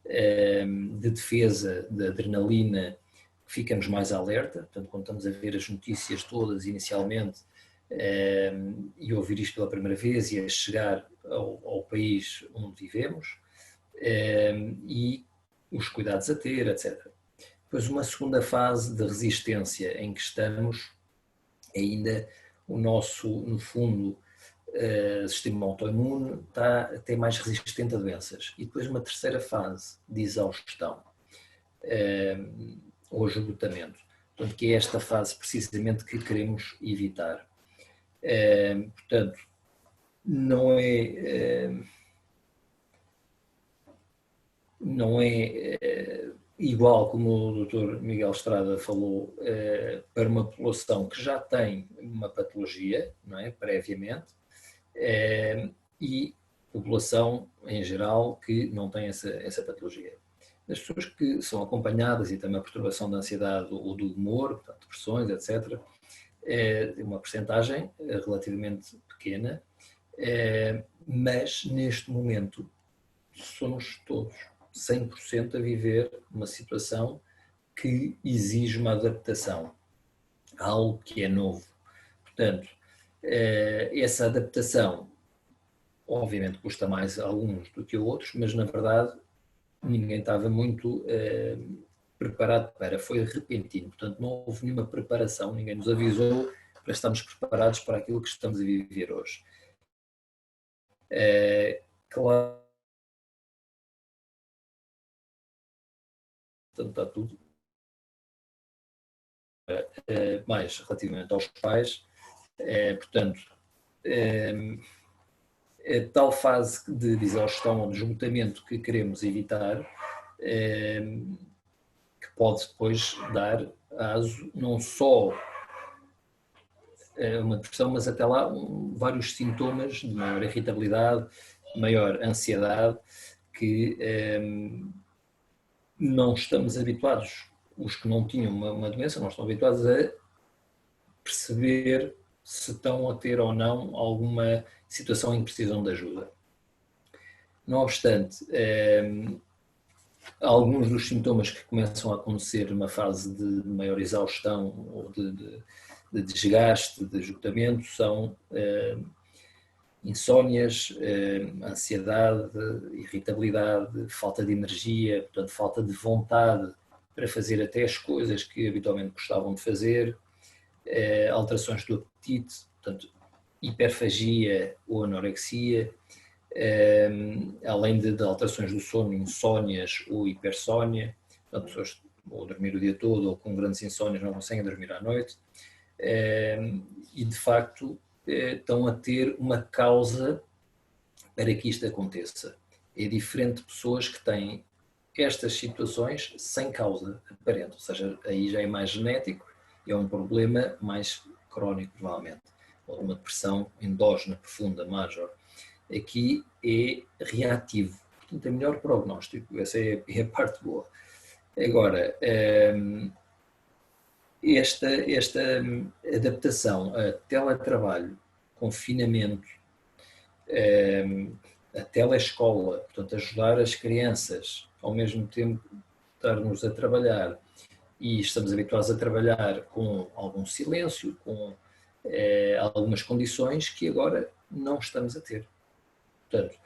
de defesa da adrenalina, que ficamos mais alerta. Portanto, quando estamos a ver as notícias todas inicialmente e ouvir isto pela primeira vez e a chegar ao país onde vivemos, e os cuidados a ter, etc. Depois uma segunda fase de resistência em que estamos ainda o nosso, no fundo, sistema autoimune está até mais resistente a doenças. E depois uma terceira fase de exaustão ou esgotamento. Portanto, que é esta fase precisamente que queremos evitar. Portanto, não é igual, como o Dr. Miguel Estrada falou, para uma população que já tem uma patologia, não é, previamente, e população em geral que não tem essa patologia. As pessoas que são acompanhadas e têm uma perturbação da ansiedade ou do humor, portanto, depressões, etc., é uma percentagem relativamente pequena, mas neste momento somos todos 100% a viver uma situação que exige uma adaptação a algo que é novo. Portanto, essa adaptação obviamente custa mais a alguns do que a outros, mas na verdade ninguém estava muito preparado para, foi repentino, portanto não houve nenhuma preparação, ninguém nos avisou para estarmos preparados para aquilo que estamos a viver hoje. Claro, portanto está tudo mais relativamente aos pais, portanto a tal fase de exaustão ou de esgotamento que queremos evitar, que pode depois dar aso não só uma depressão, mas até lá vários sintomas de maior irritabilidade, maior ansiedade, que não estamos habituados, os que não tinham uma doença, não estão habituados a perceber se estão a ter ou não alguma situação em que precisam de ajuda. Não obstante, alguns dos sintomas que começam a acontecer numa fase de maior exaustão ou de desgaste, de esgotamento, são insónias, ansiedade, irritabilidade, falta de energia, portanto, falta de vontade para fazer até as coisas que habitualmente gostavam de fazer, alterações do apetite, portanto, hiperfagia ou anorexia, além de alterações do sono, insónias ou hipersónia, portanto, pessoas ou dormir o dia todo ou com grandes insónias não conseguem dormir à noite, e de facto estão a ter uma causa para que isto aconteça. É diferente de pessoas que têm estas situações sem causa aparente, ou seja, aí já é mais genético, é um problema mais crónico provavelmente, ou uma depressão endógena profunda, major. Aqui é reativo, portanto é melhor prognóstico, essa é a parte boa. Agora, esta adaptação a teletrabalho, confinamento, a telescola, portanto ajudar as crianças, ao mesmo tempo estarmos a trabalhar, e estamos habituados a trabalhar com algum silêncio, com algumas condições que agora não estamos a ter. Portanto,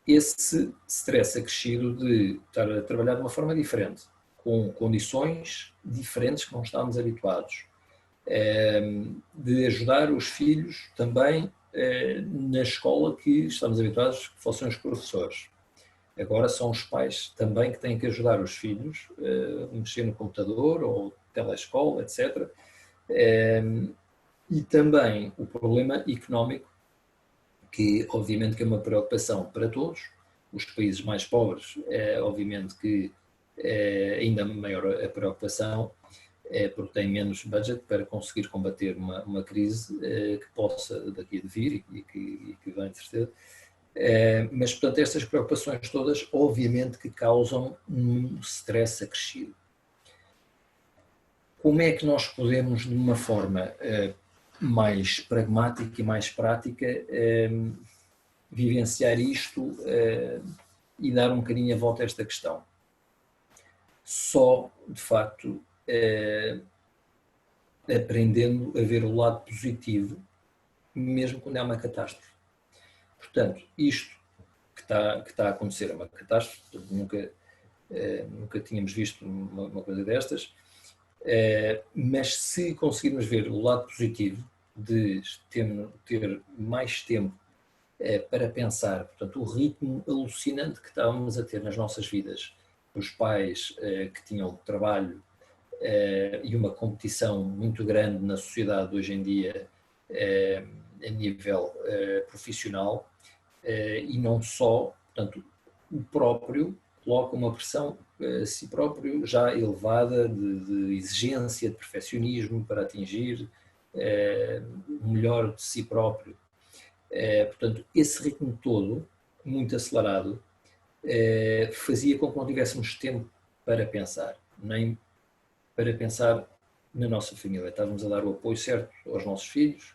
esse stress acrescido de estar a trabalhar de uma forma diferente, com condições diferentes que não estávamos habituados, de ajudar os filhos também na escola que estamos habituados que fossem os professores. Agora são os pais também que têm que ajudar os filhos a mexer no computador ou telescola, etc. E também o problema económico, que obviamente que é uma preocupação para todos. Os países mais pobres, obviamente que é ainda maior a preocupação, porque têm menos budget para conseguir combater uma crise que possa daqui de vir e que vem de certeza. Mas, portanto, estas preocupações todas, obviamente, que causam um stress acrescido. Como é que nós podemos, de uma forma mais pragmática e mais prática, vivenciar isto e dar um bocadinho a volta a esta questão? Só, de facto, aprendendo a ver o lado positivo, mesmo quando é uma catástrofe. Portanto, isto que está a acontecer é uma catástrofe, nunca tínhamos visto uma coisa destas, mas se conseguirmos ver o lado positivo de ter mais tempo para pensar, portanto, o ritmo alucinante que estávamos a ter nas nossas vidas, os pais que tinham trabalho e uma competição muito grande na sociedade hoje em dia a nível profissional, e não só, portanto, o próprio coloca uma pressão a si próprio já elevada de exigência, de perfeccionismo para atingir o melhor de si próprio. Portanto, esse ritmo todo, muito acelerado, fazia com que não tivéssemos tempo para pensar, nem para pensar na nossa família. Estávamos a dar o apoio certo aos nossos filhos,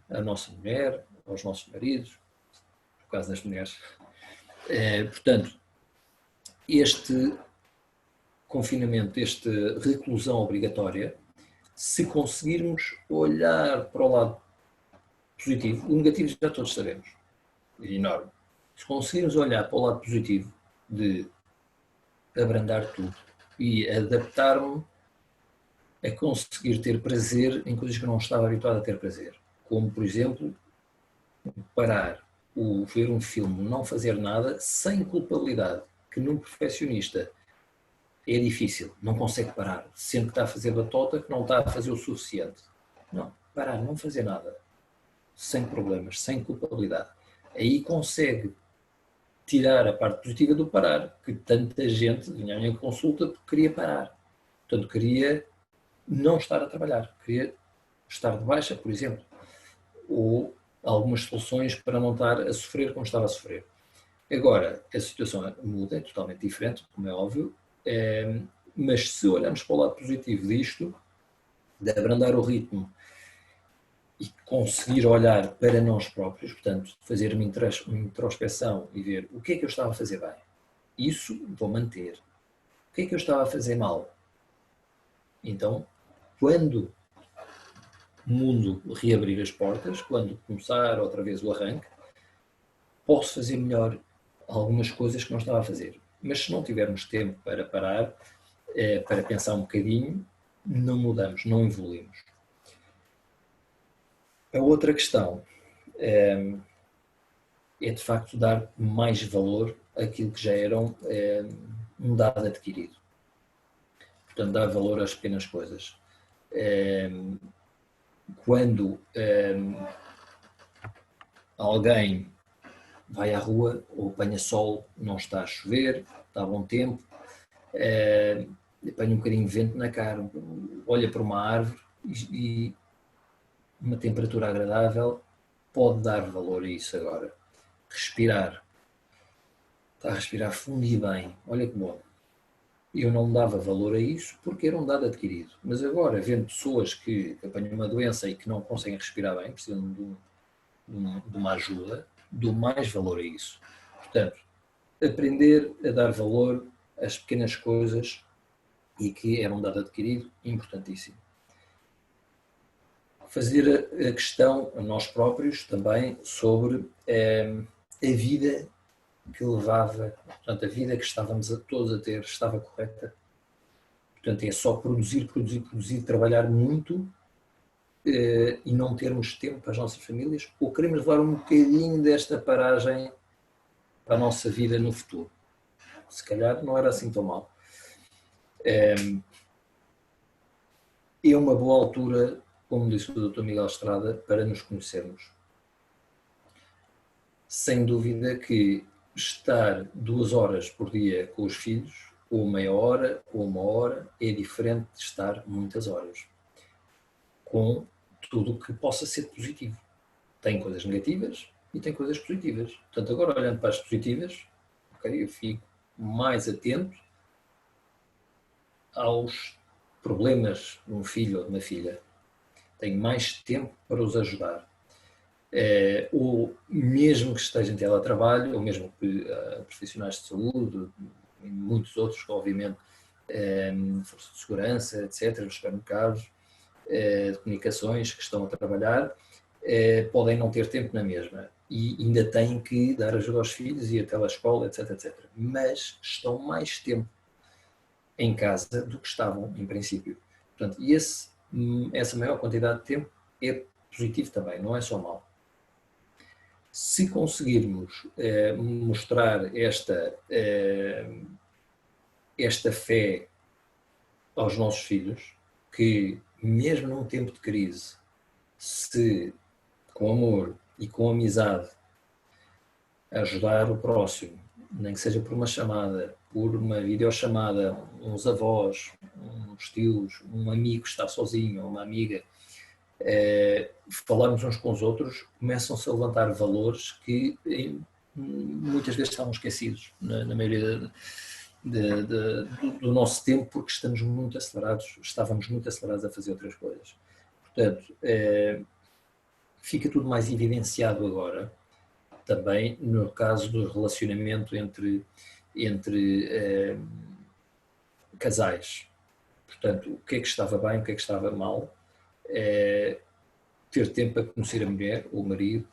à nossa mulher, aos nossos maridos, no caso das mulheres. Portanto, este confinamento, esta reclusão obrigatória, se conseguirmos olhar para o lado positivo, o negativo já todos sabemos, é enorme. Se conseguirmos olhar para o lado positivo de abrandar tudo e adaptar-me a conseguir ter prazer em coisas que eu não estava habituado a ter prazer, como, por exemplo, parar, ver um filme, não fazer nada, sem culpabilidade, que num perfeccionista é difícil, não consegue parar, sendo que está a fazer batota, que não está a fazer o suficiente. Não, parar, não fazer nada, sem problemas, sem culpabilidade. Aí consegue tirar a parte positiva do parar, que tanta gente vinha à minha consulta porque queria parar. Portanto, queria não estar a trabalhar, queria estar de baixa, por exemplo, ou algumas soluções para não estar a sofrer como estava a sofrer. Agora, a situação muda, é totalmente diferente, como é óbvio, mas se olharmos para o lado positivo disto, de abrandar o ritmo e conseguir olhar para nós próprios, portanto, fazer uma introspeção e ver o que é que eu estava a fazer bem, isso vou manter. O que é que eu estava a fazer mal? Então, quando o mundo reabrir as portas, quando começar outra vez o arranque, posso fazer melhor algumas coisas que não estava a fazer. Mas se não tivermos tempo para parar, para pensar um bocadinho, não mudamos, não evoluímos. A outra questão é de facto dar mais valor àquilo que já era um dado adquirido. Portanto, dar valor às pequenas coisas. Quando alguém vai à rua ou apanha sol, não está a chover, está a bom tempo, apanha um bocadinho de vento na cara, olha para uma árvore e uma temperatura agradável, pode dar valor a isso agora. Respirar. Está a respirar fundo e bem, olha que bom. Eu não dava valor a isso porque era um dado adquirido. Mas agora, vendo pessoas que apanham uma doença e que não conseguem respirar bem, precisam de uma ajuda, dou mais valor a isso. Portanto, aprender a dar valor às pequenas coisas e que era um dado adquirido, importantíssimo. Fazer a questão a nós próprios também sobre a vida que levava, portanto, a vida que estávamos todos a ter estava correta. Portanto, é só produzir, trabalhar muito e não termos tempo para as nossas famílias, ou queremos levar um bocadinho desta paragem para a nossa vida no futuro. Se calhar não era assim tão mal. É uma boa altura, como disse o Dr. Miguel Estrada, para nos conhecermos. Sem dúvida que estar 2 horas por dia com os filhos, ou meia hora, ou 1 hora, é diferente de estar muitas horas. Com tudo o que possa ser positivo. Tem coisas negativas, e tem coisas positivas. Portanto, agora olhando para as positivas, okay, eu fico mais atento aos problemas de um filho ou de uma filha. Tenho mais tempo para os ajudar. Ou mesmo que esteja em teletrabalho, ou mesmo que profissionais de saúde, e muitos outros, obviamente, força de segurança, etc., nos supermercados, de comunicações que estão a trabalhar, podem não ter tempo na mesma e ainda têm que dar ajuda aos filhos e ir até à escola, etc., etc. Mas estão mais tempo em casa do que estavam em princípio. Portanto, e essa maior quantidade de tempo é positivo também, não é só mau. Se conseguirmos mostrar esta fé aos nossos filhos, que mesmo num tempo de crise, se com amor e com amizade ajudar o próximo, nem que seja por uma chamada, por uma videochamada, uns avós, uns tios, um amigo que está sozinho, uma amiga, falarmos uns com os outros, começam-se a levantar valores que muitas vezes estavam esquecidos na maioria do nosso tempo, porque estávamos muito acelerados a fazer outras coisas. Portanto, fica tudo mais evidenciado agora, também no caso do relacionamento entre casais. Portanto, o que é que estava bem, o que é que estava mal, ter tempo para conhecer a mulher ou o marido,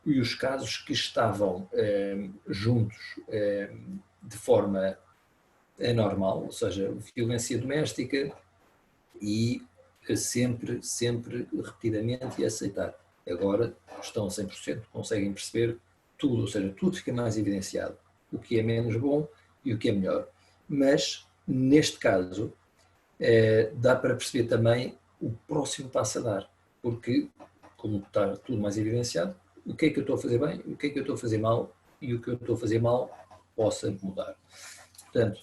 e os casos que estavam juntos de forma anormal, ou seja, violência doméstica, e sempre repetidamente e aceitar. Agora estão a 100%, conseguem perceber tudo, ou seja, tudo fica mais evidenciado, o que é menos bom e o que é melhor. Mas, neste caso, dá para perceber também o próximo passo a dar, porque, como está tudo mais evidenciado, o que é que eu estou a fazer bem, o que é que eu estou a fazer mal, e o que eu estou a fazer mal possa mudar. Portanto,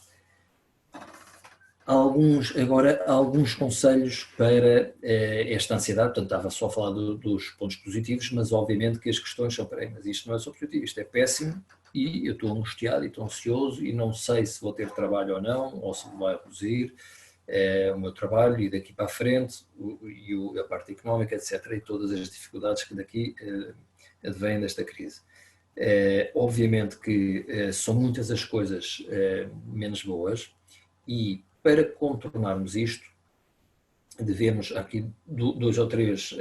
alguns conselhos para esta ansiedade. Portanto, estava só a falar dos pontos positivos, mas obviamente que as questões são, mas isto não é só positivo, isto é péssimo, e eu estou angustiado e estou ansioso e não sei se vou ter trabalho ou não, ou se vai reduzir o meu trabalho e daqui para a frente, e a parte económica, etc., e todas as dificuldades que daqui advêm desta crise. Obviamente que são muitas as coisas menos boas, e para contornarmos isto, devemos aqui 2 ou 3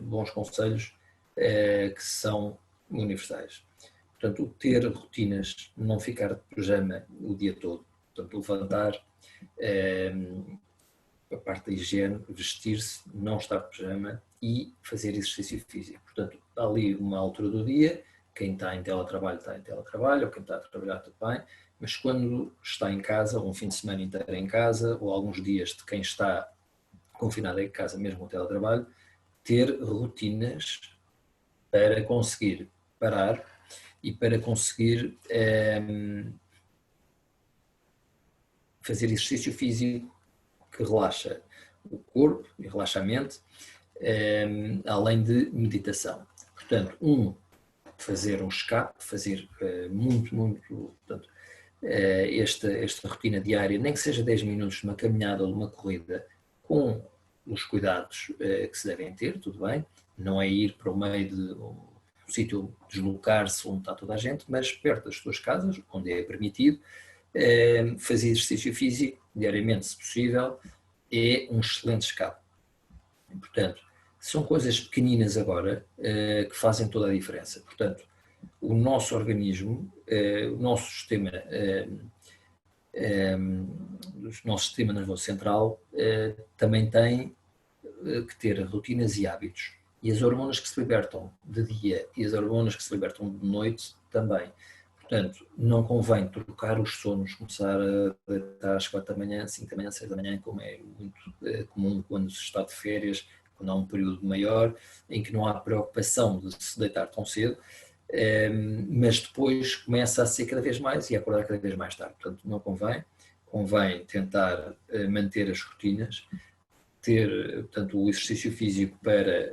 bons conselhos que são universais. Portanto, ter rotinas, não ficar de pijama o dia todo. Portanto, levantar, a parte da higiene, vestir-se, não estar de pijama e fazer exercício físico. Portanto, há ali uma altura do dia, quem está em teletrabalho, ou quem está a trabalhar tudo bem, mas quando está em casa, ou um fim de semana inteiro em casa, ou alguns dias de quem está confinado em casa, mesmo no teletrabalho, ter rotinas para conseguir parar e para conseguir fazer exercício físico que relaxa o corpo e relaxa a mente, além de meditação. Portanto, fazer um escape, fazer portanto, esta rotina diária, nem que seja 10 minutos de uma caminhada ou de uma corrida, com os cuidados que se devem ter, tudo bem, não é ir para o meio de um sítio, deslocar-se onde está toda a gente, mas perto das suas casas, onde é permitido, fazer exercício físico diariamente, se possível, é um excelente escape. Portanto, são coisas pequeninas agora que fazem toda a diferença. Portanto, o nosso organismo, o nosso sistema nervoso central também tem que ter rotinas e hábitos. E as hormonas que se libertam de dia e as hormonas que se libertam de noite também. Portanto, não convém trocar os sonos, começar a deitar às 4 da manhã, 5 da manhã, 6 da manhã, como é muito comum quando se está de férias, quando há um período maior, em que não há preocupação de se deitar tão cedo, mas depois começa a ser cada vez mais e a acordar cada vez mais tarde. Portanto, não convém tentar manter as rotinas, ter, portanto, o exercício físico para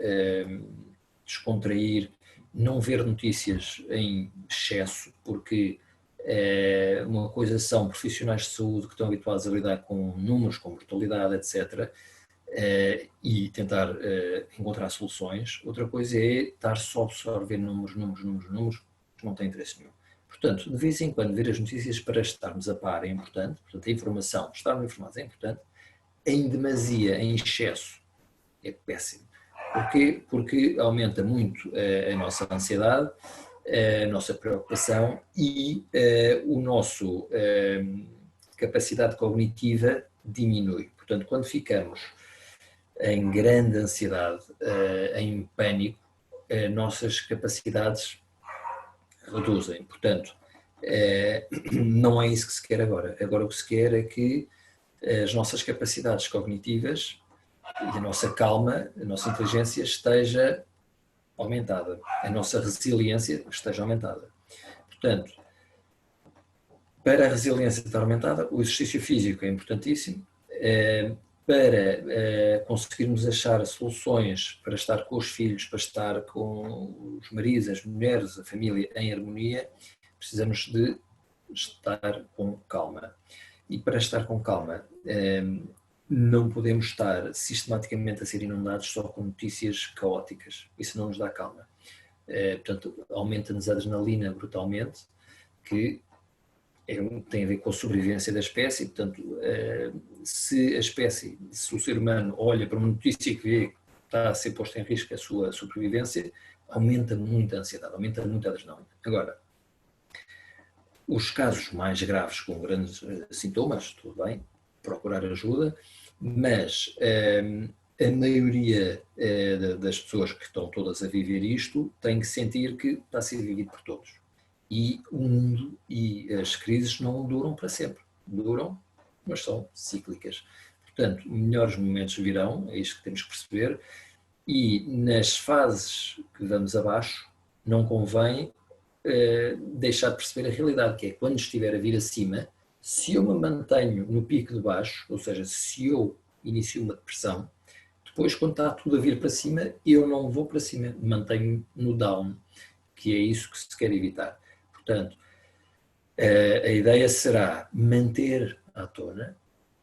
descontrair não ver notícias em excesso, porque uma coisa são profissionais de saúde que estão habituados a lidar com números, com mortalidade, etc., e tentar encontrar soluções. Outra coisa é estar só a absorver números, que não tem interesse nenhum. Portanto, de vez em quando ver as notícias para estarmos a par é importante, portanto a informação, estarmos informados é importante, em demasia, em excesso, é péssimo. Porquê? Porque aumenta muito a nossa ansiedade, a nossa preocupação e o nosso capacidade cognitiva diminui. Portanto, quando ficamos em grande ansiedade, em pânico, nossas capacidades reduzem. Portanto, não é isso que se quer agora. Agora o que se quer é que as nossas capacidades cognitivas e a nossa calma, a nossa inteligência esteja aumentada, a nossa resiliência esteja aumentada. Portanto, para a resiliência estar aumentada, o exercício físico é importantíssimo. Para conseguirmos achar soluções para estar com os filhos, para estar com os maridos, as mulheres, a família em harmonia, precisamos de estar com calma. E para estar com calma, não podemos estar sistematicamente a ser inundados só com notícias caóticas. Isso não nos dá calma. Portanto, aumenta-nos a adrenalina brutalmente, que tem a ver com a sobrevivência da espécie. Portanto, se a espécie, se o ser humano olha para uma notícia que vê que está a ser posta em risco a sua sobrevivência, aumenta muito a ansiedade, aumenta muito a adrenalina. Agora, os casos mais graves com grandes sintomas, tudo bem, procurar ajuda, mas a maioria das pessoas que estão todas a viver isto tem que sentir que está a ser vivido por todos. E o mundo e as crises não duram para sempre. Duram, mas são cíclicas. Portanto, melhores momentos virão, é isto que temos que perceber, e nas fases que vamos abaixo, não convém deixar de perceber a realidade, que é quando estiver a vir acima, se eu me mantenho no pico de baixo, ou seja, se eu inicio uma depressão, depois quando está tudo a vir para cima, eu não vou para cima, mantenho no down, que é isso que se quer evitar. Portanto, a ideia será manter à tona,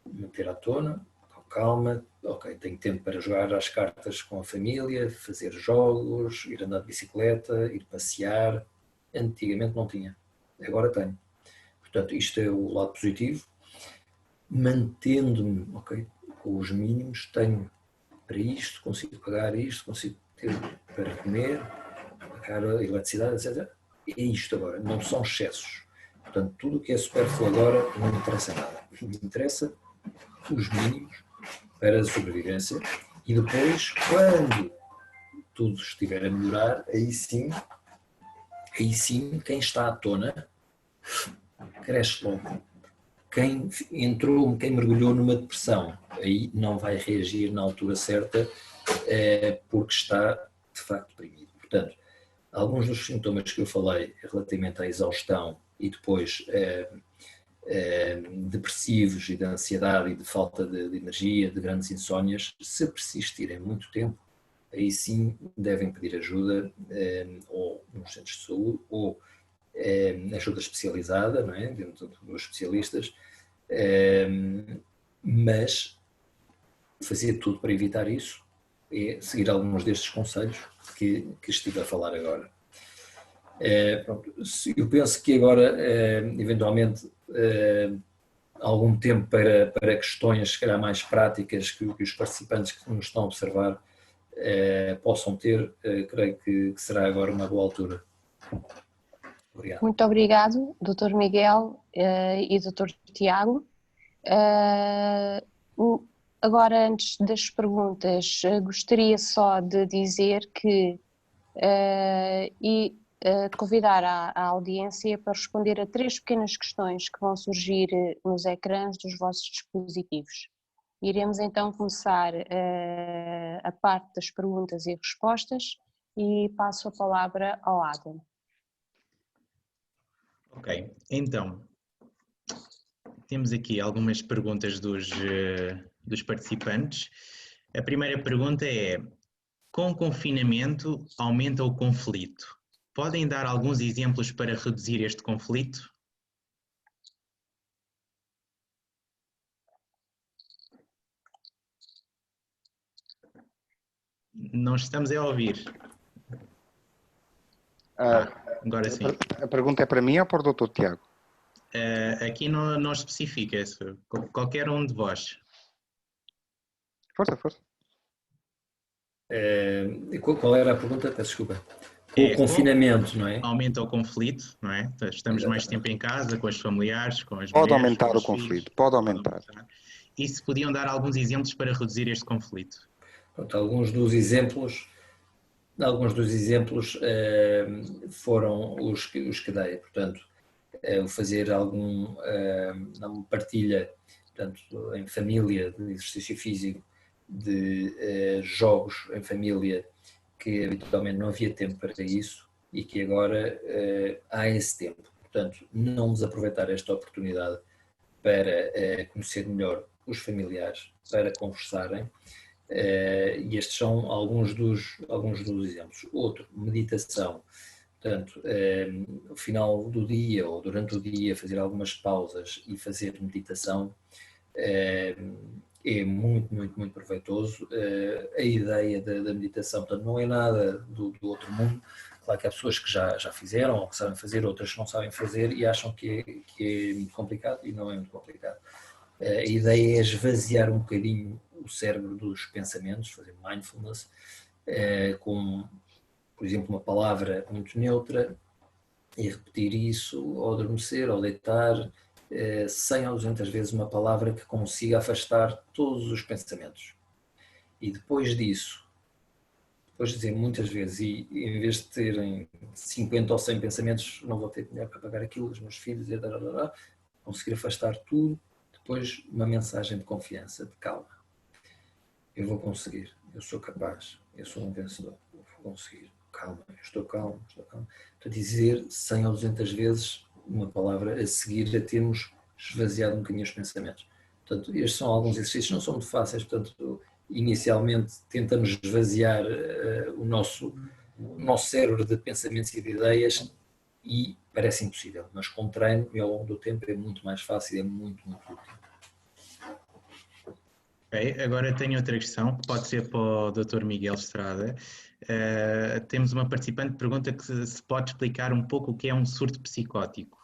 com calma, ok, tenho tempo para jogar às cartas com a família, fazer jogos, ir andar de bicicleta, ir passear. Antigamente não tinha, agora tenho. Portanto, isto é o lado positivo. Mantendo-me, ok, com os mínimos, tenho para isto, consigo pagar isto, consigo ter para comer, pagar a eletricidade, etc. É isto agora, não são excessos. Portanto, tudo o que é supérfluo agora não me interessa nada. Me interessa os mínimos para a sobrevivência e depois, quando tudo estiver a melhorar, aí sim, quem está à tona cresce logo. Quem mergulhou numa depressão, aí não vai reagir na altura certa porque está, de facto, deprimido. Portanto, alguns dos sintomas que eu falei relativamente à exaustão e depois depressivos e de ansiedade e de falta de energia, de grandes insónias, se persistirem muito tempo, aí sim devem pedir ajuda ou nos centros de saúde ou ajuda especializada, não é? Dentro dos especialistas, mas fazer tudo para evitar isso é seguir alguns destes conselhos que estive a falar agora. Pronto, eu penso que agora, eventualmente, algum tempo para questões, se calhar, mais práticas que os participantes que nos estão a observar possam ter, creio que será agora uma boa altura. Obrigado. Muito obrigado, Dr. Miguel e Dr. Tiago. Agora, antes das perguntas, gostaria só de dizer que convidar a audiência para responder a 3 pequenas questões que vão surgir nos ecrãs dos vossos dispositivos. Iremos então começar a parte das perguntas e respostas e passo a palavra ao Adam. Ok, então, temos aqui algumas perguntas dos participantes. A primeira pergunta é: com o confinamento aumenta o conflito? podem dar alguns exemplos para reduzir este conflito? Não estamos a ouvir. Agora sim. A pergunta é para mim ou para o Dr. Tiago? Aqui não especifica, qualquer um de vós. Força, força. Qual era a pergunta? Peço desculpa. O confinamento, não é? Aumenta o conflito, não é? Estamos mais tempo em casa, com os familiares, com as Pode mulheres, aumentar com os o conflito, filhos. pode aumentar. E se podiam dar alguns exemplos para reduzir este conflito? Pronto, alguns dos exemplos foram os que dei. Portanto, fazer uma partilha, portanto, em família, de exercício físico, de jogos em família, que habitualmente não havia tempo para isso e que agora há esse tempo. Portanto, não desaproveitar esta oportunidade para conhecer melhor os familiares, para conversarem. E estes são alguns dos exemplos. Outro, meditação. Portanto, no final do dia ou durante o dia fazer algumas pausas e fazer meditação é muito, muito, muito proveitoso. A ideia da meditação, portanto, não é nada do outro mundo. Claro que há pessoas que já fizeram ou que sabem fazer, outras que não sabem fazer e acham que é muito complicado, e não é muito complicado. A ideia é esvaziar um bocadinho o cérebro dos pensamentos, fazer mindfulness, com, por exemplo, uma palavra muito neutra e repetir isso ao adormecer, ao deitar, 100 ou 200 vezes uma palavra que consiga afastar todos os pensamentos. E depois disso, depois de dizer muitas vezes, e em vez de terem 50 ou 100 pensamentos, não vou ter dinheiro para pagar aquilo, os meus filhos, e conseguir afastar tudo, depois uma mensagem de confiança, de calma. Eu vou conseguir, eu sou capaz, eu sou um vencedor, eu vou conseguir, calma, eu estou calmo, estou calmo. Portanto, dizer 100 ou 200 vezes uma palavra a seguir a termos esvaziado um bocadinho os pensamentos. Portanto, estes são alguns exercícios, não são muito fáceis, portanto, inicialmente tentamos esvaziar o nosso cérebro de pensamentos e de ideias e parece impossível, mas com treino e ao longo do tempo é muito mais fácil e é muito, muito útil. Ok, agora tenho outra questão, que pode ser para o Dr. Miguel Estrada. Temos uma participante que pergunta que se pode explicar um pouco o que é um surto psicótico.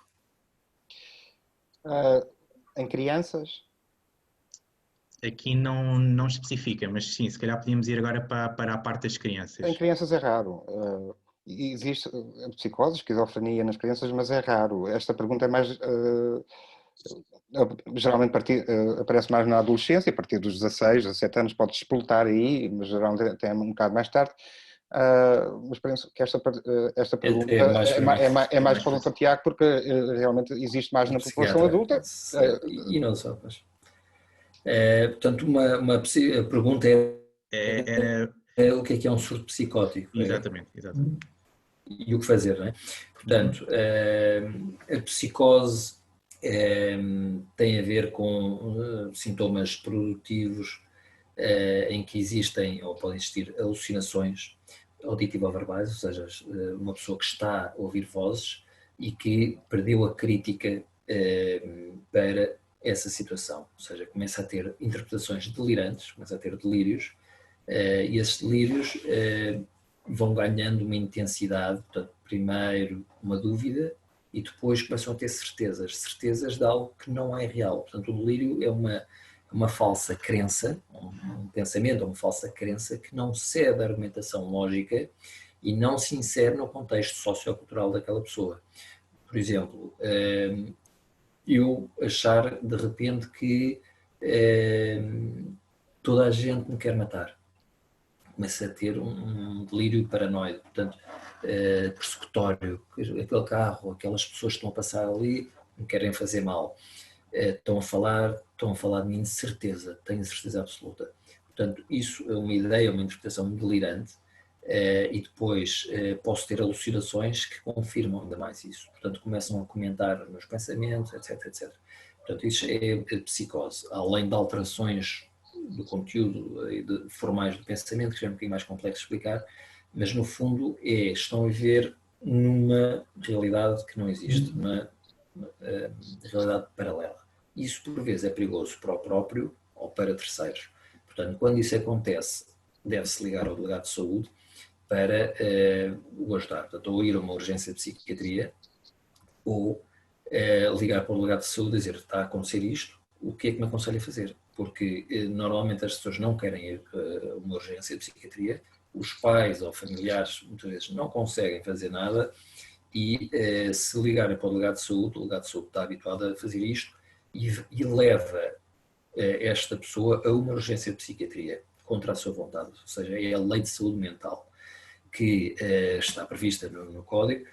Em crianças? Aqui não especifica, mas sim, se calhar podíamos ir agora para a parte das crianças. Em crianças é raro. Existe psicose, esquizofrenia nas crianças, mas é raro. Esta pergunta é mais... geralmente aparece mais na adolescência, a partir dos 16, 17 anos pode despoltar aí, mas geralmente até um bocado mais tarde. Mas penso que esta pergunta é mais para o Dr. Tiago, porque realmente existe mais na população adulta. E não só, mas... portanto, uma pergunta é o que é um surto psicótico. Exatamente. E o que fazer, não é? Portanto, a psicose tem a ver com sintomas produtivos em que existem ou podem existir alucinações auditivo-verbais, ou seja, uma pessoa que está a ouvir vozes e que perdeu a crítica para essa situação, ou seja, começa a ter interpretações delirantes, começa a ter delírios, e esses delírios vão ganhando uma intensidade, portanto, primeiro uma dúvida e depois começam a ter certezas de algo que não é real. Portanto, o delírio é uma falsa crença, um pensamento, uma falsa crença que não cede à argumentação lógica e não se insere no contexto sociocultural daquela pessoa. Por exemplo, eu achar de repente que toda a gente me quer matar. Começa a ter um delírio paranoide, portanto, persecutório, aquele carro, aquelas pessoas que estão a passar ali me querem fazer mal. Estão a falar de mim de certeza, tenho certeza absoluta. Portanto, isso é uma ideia, uma interpretação delirante, e depois posso ter alucinações que confirmam ainda mais isso. Portanto, começam a comentar meus pensamentos, etc. Portanto, isso é psicose, além de alterações do conteúdo e formais do pensamento, que já é um bocadinho mais complexo de explicar, mas no fundo estão a ver numa realidade que não existe, uma realidade paralela. Isso, por vezes, é perigoso para o próprio ou para terceiros. Portanto, quando isso acontece, deve-se ligar ao delegado de saúde para o ajudar. Portanto, ou ir a uma urgência de psiquiatria, ou ligar para o delegado de saúde e dizer: está a acontecer isto, o que é que me aconselha a fazer? Porque normalmente as pessoas não querem ir a uma urgência de psiquiatria, os pais ou familiares muitas vezes não conseguem fazer nada e se ligarem para o delegado de saúde, o delegado de saúde está habituado a fazer isto e leva esta pessoa a uma urgência de psiquiatria contra a sua vontade, ou seja, é a lei de saúde mental que está prevista no Código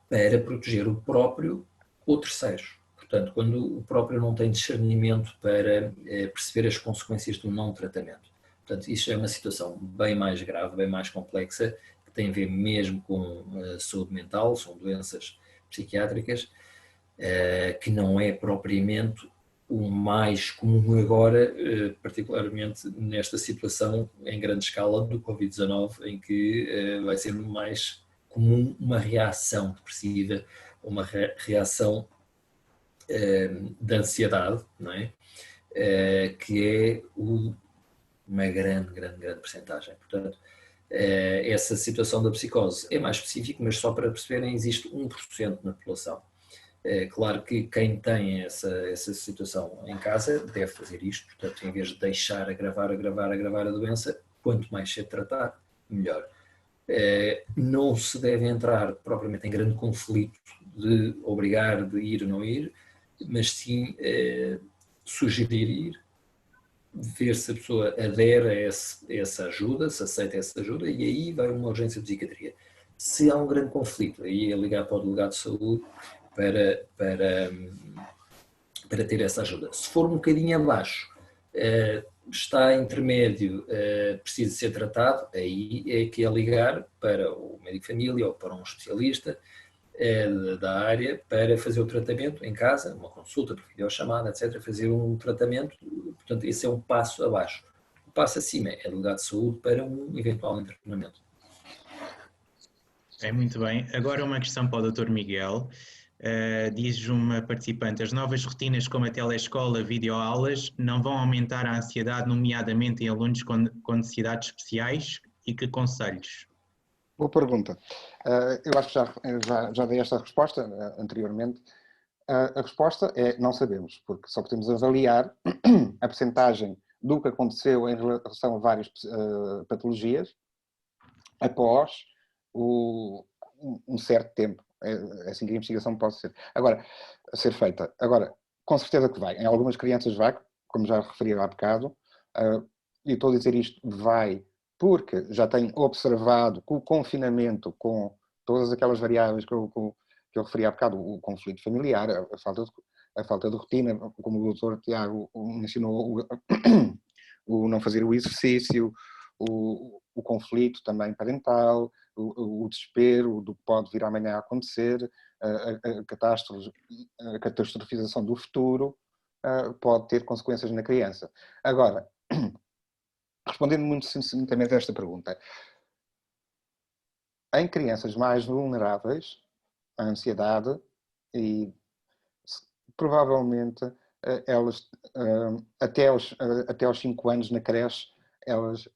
para proteger o próprio ou terceiros. Portanto, quando o próprio não tem discernimento para perceber as consequências do não tratamento. Portanto, isto é uma situação bem mais grave, bem mais complexa, que tem a ver mesmo com saúde mental, são doenças psiquiátricas, que não é propriamente o mais comum agora, particularmente nesta situação em grande escala do Covid-19, em que vai ser mais comum uma reação depressiva, uma reação de ansiedade, não é? Que é uma grande percentagem. Portanto, essa situação da psicose é mais específica, mas só para perceberem, existe 1% na população. Claro que quem tem essa situação em casa deve fazer isto, portanto, em vez de deixar agravar a doença, quanto mais cedo tratar, melhor. Não se deve entrar propriamente em grande conflito de obrigar, de ir ou não ir, mas sim sugerir ir, ver se a pessoa adere a essa ajuda, se aceita essa ajuda, e aí vai uma urgência de psiquiatria. Se há um grande conflito, aí é ligar para o delegado de saúde para ter essa ajuda. Se for um bocadinho abaixo, está intermédio, precisa ser tratado, aí é que é ligar para o médico de família ou para um especialista da área para fazer o tratamento em casa, uma consulta por videochamada, etc., fazer um tratamento. Portanto, esse é um passo abaixo. O passo acima é delegado de saúde para um eventual internamento. É muito bem. Agora uma questão para o Dr. Miguel. Diz uma participante: as novas rotinas como a telescola, videoaulas, não vão aumentar a ansiedade, nomeadamente em alunos com necessidades especiais? E que conselhos? Boa pergunta. Eu acho que já dei esta resposta anteriormente. A resposta é: não sabemos, porque só podemos avaliar a percentagem do que aconteceu em relação a várias patologias após um certo tempo. É assim que a investigação pode ser feita. Agora, com certeza que vai. Em algumas crianças vai, como já referi há bocado, e estou a dizer isto, vai porque já tenho observado que o confinamento, com todas aquelas variáveis que eu referi há bocado, o conflito familiar, a falta de rotina, como o doutor Tiago mencionou, o não fazer o exercício, o conflito também parental, o desespero do que pode vir amanhã a acontecer, a catastrofização do futuro, pode ter consequências na criança. Agora, respondendo muito sucintamente a esta pergunta, em crianças mais vulneráveis, a ansiedade, e provavelmente elas, até aos 5 anos na creche, elas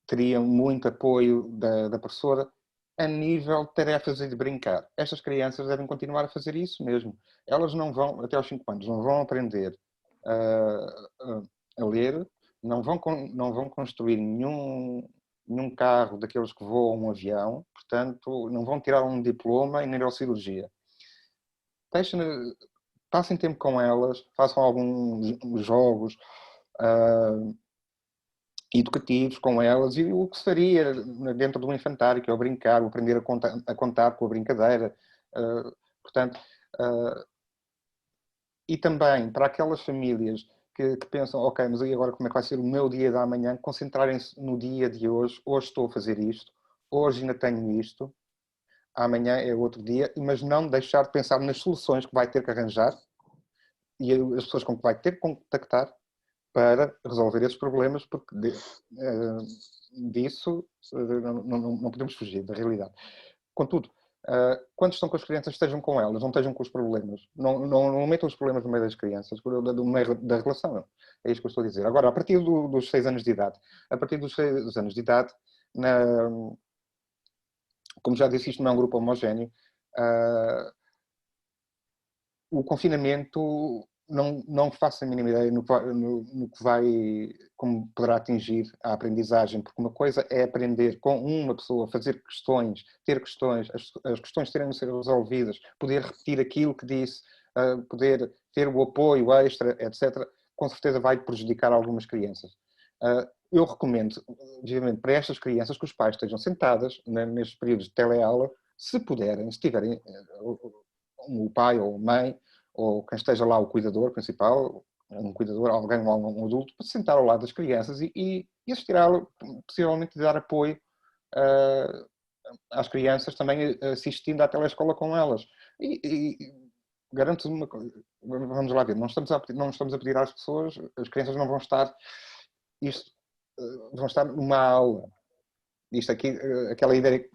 teriam muito apoio da professora a nível de tarefas e de brincar. Estas crianças devem continuar a fazer isso mesmo. Elas não vão, até aos 5 anos, não vão aprender a ler, não vão construir nenhum carro daqueles que voam um avião, portanto, não vão tirar um diploma em neurocirurgia. Passem tempo com elas, façam alguns jogos educativos com elas, e o que se faria dentro do infantário, que é o brincar, o aprender a contar com a brincadeira. Portanto, e também para aquelas famílias que pensam: ok, mas e agora como é que vai ser o meu dia da manhã? Concentrarem-se no dia de hoje. Hoje estou a fazer isto, hoje ainda tenho isto, amanhã é outro dia, mas não deixar de pensar nas soluções que vai ter que arranjar e as pessoas com que vai ter que contactar para resolver esses problemas, porque disso não podemos fugir, da realidade. Contudo, quando estão com as crianças, estejam com elas, não estejam com os problemas. Não metam os problemas no meio das crianças, no meio da relação. É isso que eu estou a dizer. Agora, a partir dos 6 anos de idade, como já disse, isto não é um grupo homogéneo, o confinamento não faço a mínima ideia no que vai, como poderá atingir a aprendizagem, porque uma coisa é aprender com uma pessoa, fazer questões, ter questões, as questões terem de ser resolvidas, poder repetir aquilo que disse, poder ter o apoio extra, etc., com certeza vai prejudicar algumas crianças. Eu recomendo, obviamente, para estas crianças que os pais estejam sentadas nestes períodos de teleaula, se puderem, se tiverem o pai ou a mãe, ou quem esteja lá, o cuidador principal, um cuidador, alguém, um adulto, para se sentar ao lado das crianças e assistir a ela, possivelmente dar apoio às crianças, também assistindo à telescola com elas. E garanto-vos uma coisa, vamos lá ver, não estamos a pedir às pessoas, as crianças não vão estar, vão estar numa aula. Isto aqui, aquela ideia que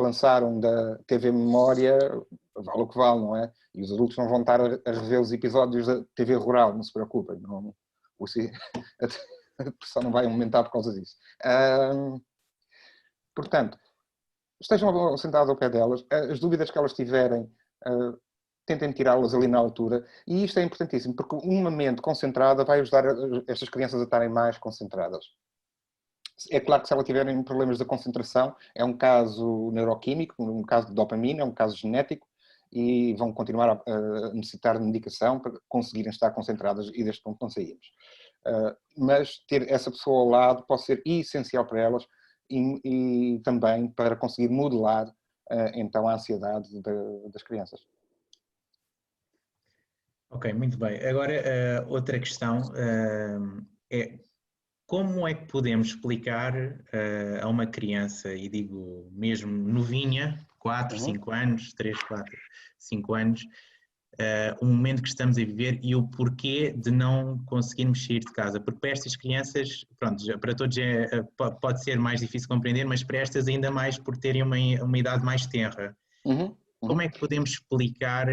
lançaram da TV Memória, vale o que vale, não é? E os adultos não vão estar a rever os episódios da TV Rural, não se preocupem. A depressão não vai aumentar por causa disso. Portanto, estejam sentados ao pé delas, as dúvidas que elas tiverem, tentem tirá-las ali na altura. E isto é importantíssimo, porque uma mente concentrada vai ajudar estas crianças a estarem mais concentradas. É claro que se elas tiverem problemas de concentração, é um caso neuroquímico, um caso de dopamina, é um caso genético, e vão continuar a necessitar de medicação para conseguirem estar concentradas e deste ponto não saímos. Mas ter essa pessoa ao lado pode ser essencial para elas e também para conseguir modelar então a ansiedade das crianças. Ok, muito bem. Agora, outra questão é como é que podemos explicar a uma criança, e digo mesmo novinha, 4, 5 anos, 3, 4, 5 anos, o momento que estamos a viver e o porquê de não conseguirmos sair de casa? Porque para estas crianças, pronto, para todos pode ser mais difícil compreender, mas para estas ainda mais por terem uma idade mais tenra. Como é que podemos explicar,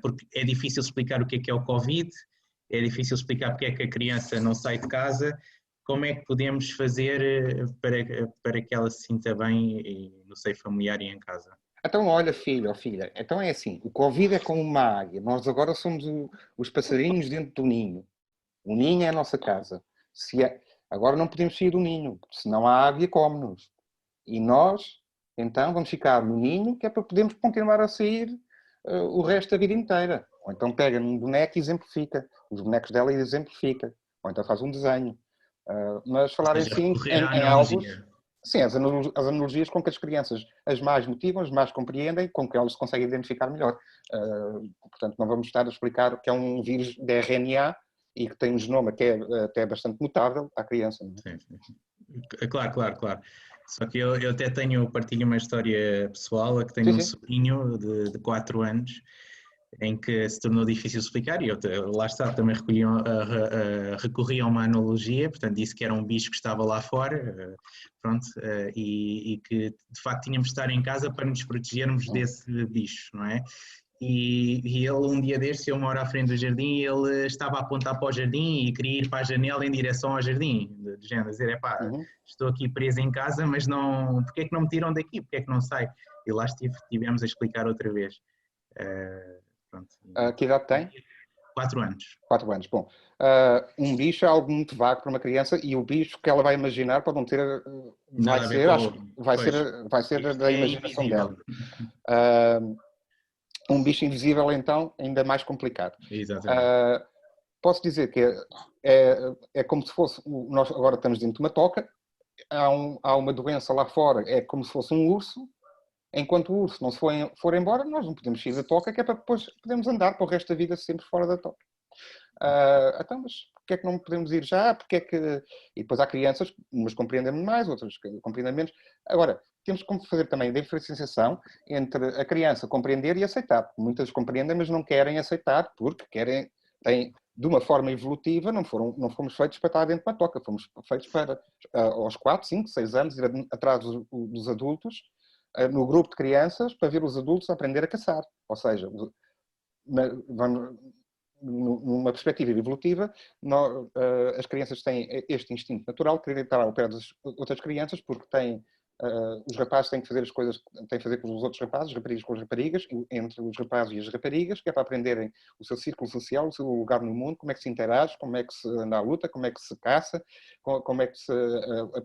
porque é difícil explicar o que é o Covid, é difícil explicar porque é que a criança não sai de casa, como é que podemos fazer para que ela se sinta bem no seio familiar e em casa? Então, olha, filho ou filha, então é assim, o Covid é como uma águia, nós agora somos os passarinhos dentro do ninho. O ninho é a nossa casa. Agora não podemos sair do ninho, senão a águia come-nos. E nós, então, vamos ficar no ninho, que é para podermos continuar a sair o resto da vida inteira. Ou então pega num boneco e exemplifica. Os bonecos dela e exemplifica. Ou então faz um desenho. Mas falar assim em algo... Sim, as analogias com que as crianças as mais motivam, as mais compreendem, com que elas se conseguem identificar melhor. Portanto, não vamos estar a explicar que é um vírus de RNA e que tem um genoma que é até bastante mutável à criança. Não é? Sim. Claro. Só que eu até partilho uma história pessoal, que tenho um sobrinho de 4 anos, em que se tornou difícil explicar, e eu lá está, também recorri a uma analogia, portanto disse que era um bicho que estava lá fora, pronto, e que de facto tínhamos de estar em casa para nos protegermos desse bicho, não é? E ele, um dia destes, eu moro à frente do jardim, e ele estava a apontar para o jardim e queria ir para a janela em direção ao jardim, de género, dizer, estou aqui preso em casa, mas não, porque é que não me tiram daqui, porque é que não sai? E lá tivemos a explicar outra vez. Pronto. Que idade tem? 4 anos. 4 anos, bom. Um bicho é algo muito vago para uma criança e o bicho que ela vai imaginar pode não ter... Vai ser da imaginação dela. Um bicho invisível, então, ainda mais complicado. Exatamente. Posso dizer que é como se fosse... Nós agora estamos dentro de uma toca, há uma doença lá fora, é como se fosse um urso. Enquanto o urso não se for embora, nós não podemos sair da toca, que é para depois podermos andar para o resto da vida sempre fora da toca. Então, mas porquê é que não podemos ir já? Porque é que... E depois há crianças, umas compreendem mais, outras compreendem menos. Agora, temos que fazer também a diferenciação entre a criança compreender e aceitar. Muitas compreendem, mas não querem aceitar, porque têm, de uma forma evolutiva, não fomos feitos para estar dentro de uma toca. Fomos feitos para, aos 4, 5, 6 anos, ir atrás dos adultos, no grupo de crianças para ver os adultos aprender a caçar. Ou seja, numa perspectiva evolutiva, as crianças têm este instinto natural de querer estar ao pé das outras crianças, porque os rapazes têm que fazer as coisas que têm que fazer com os outros rapazes, os rapazes com as raparigas, entre os rapazes e as raparigas, que é para aprenderem o seu círculo social, o seu lugar no mundo, como é que se interage, como é que se anda à luta, como é que se caça, como é que se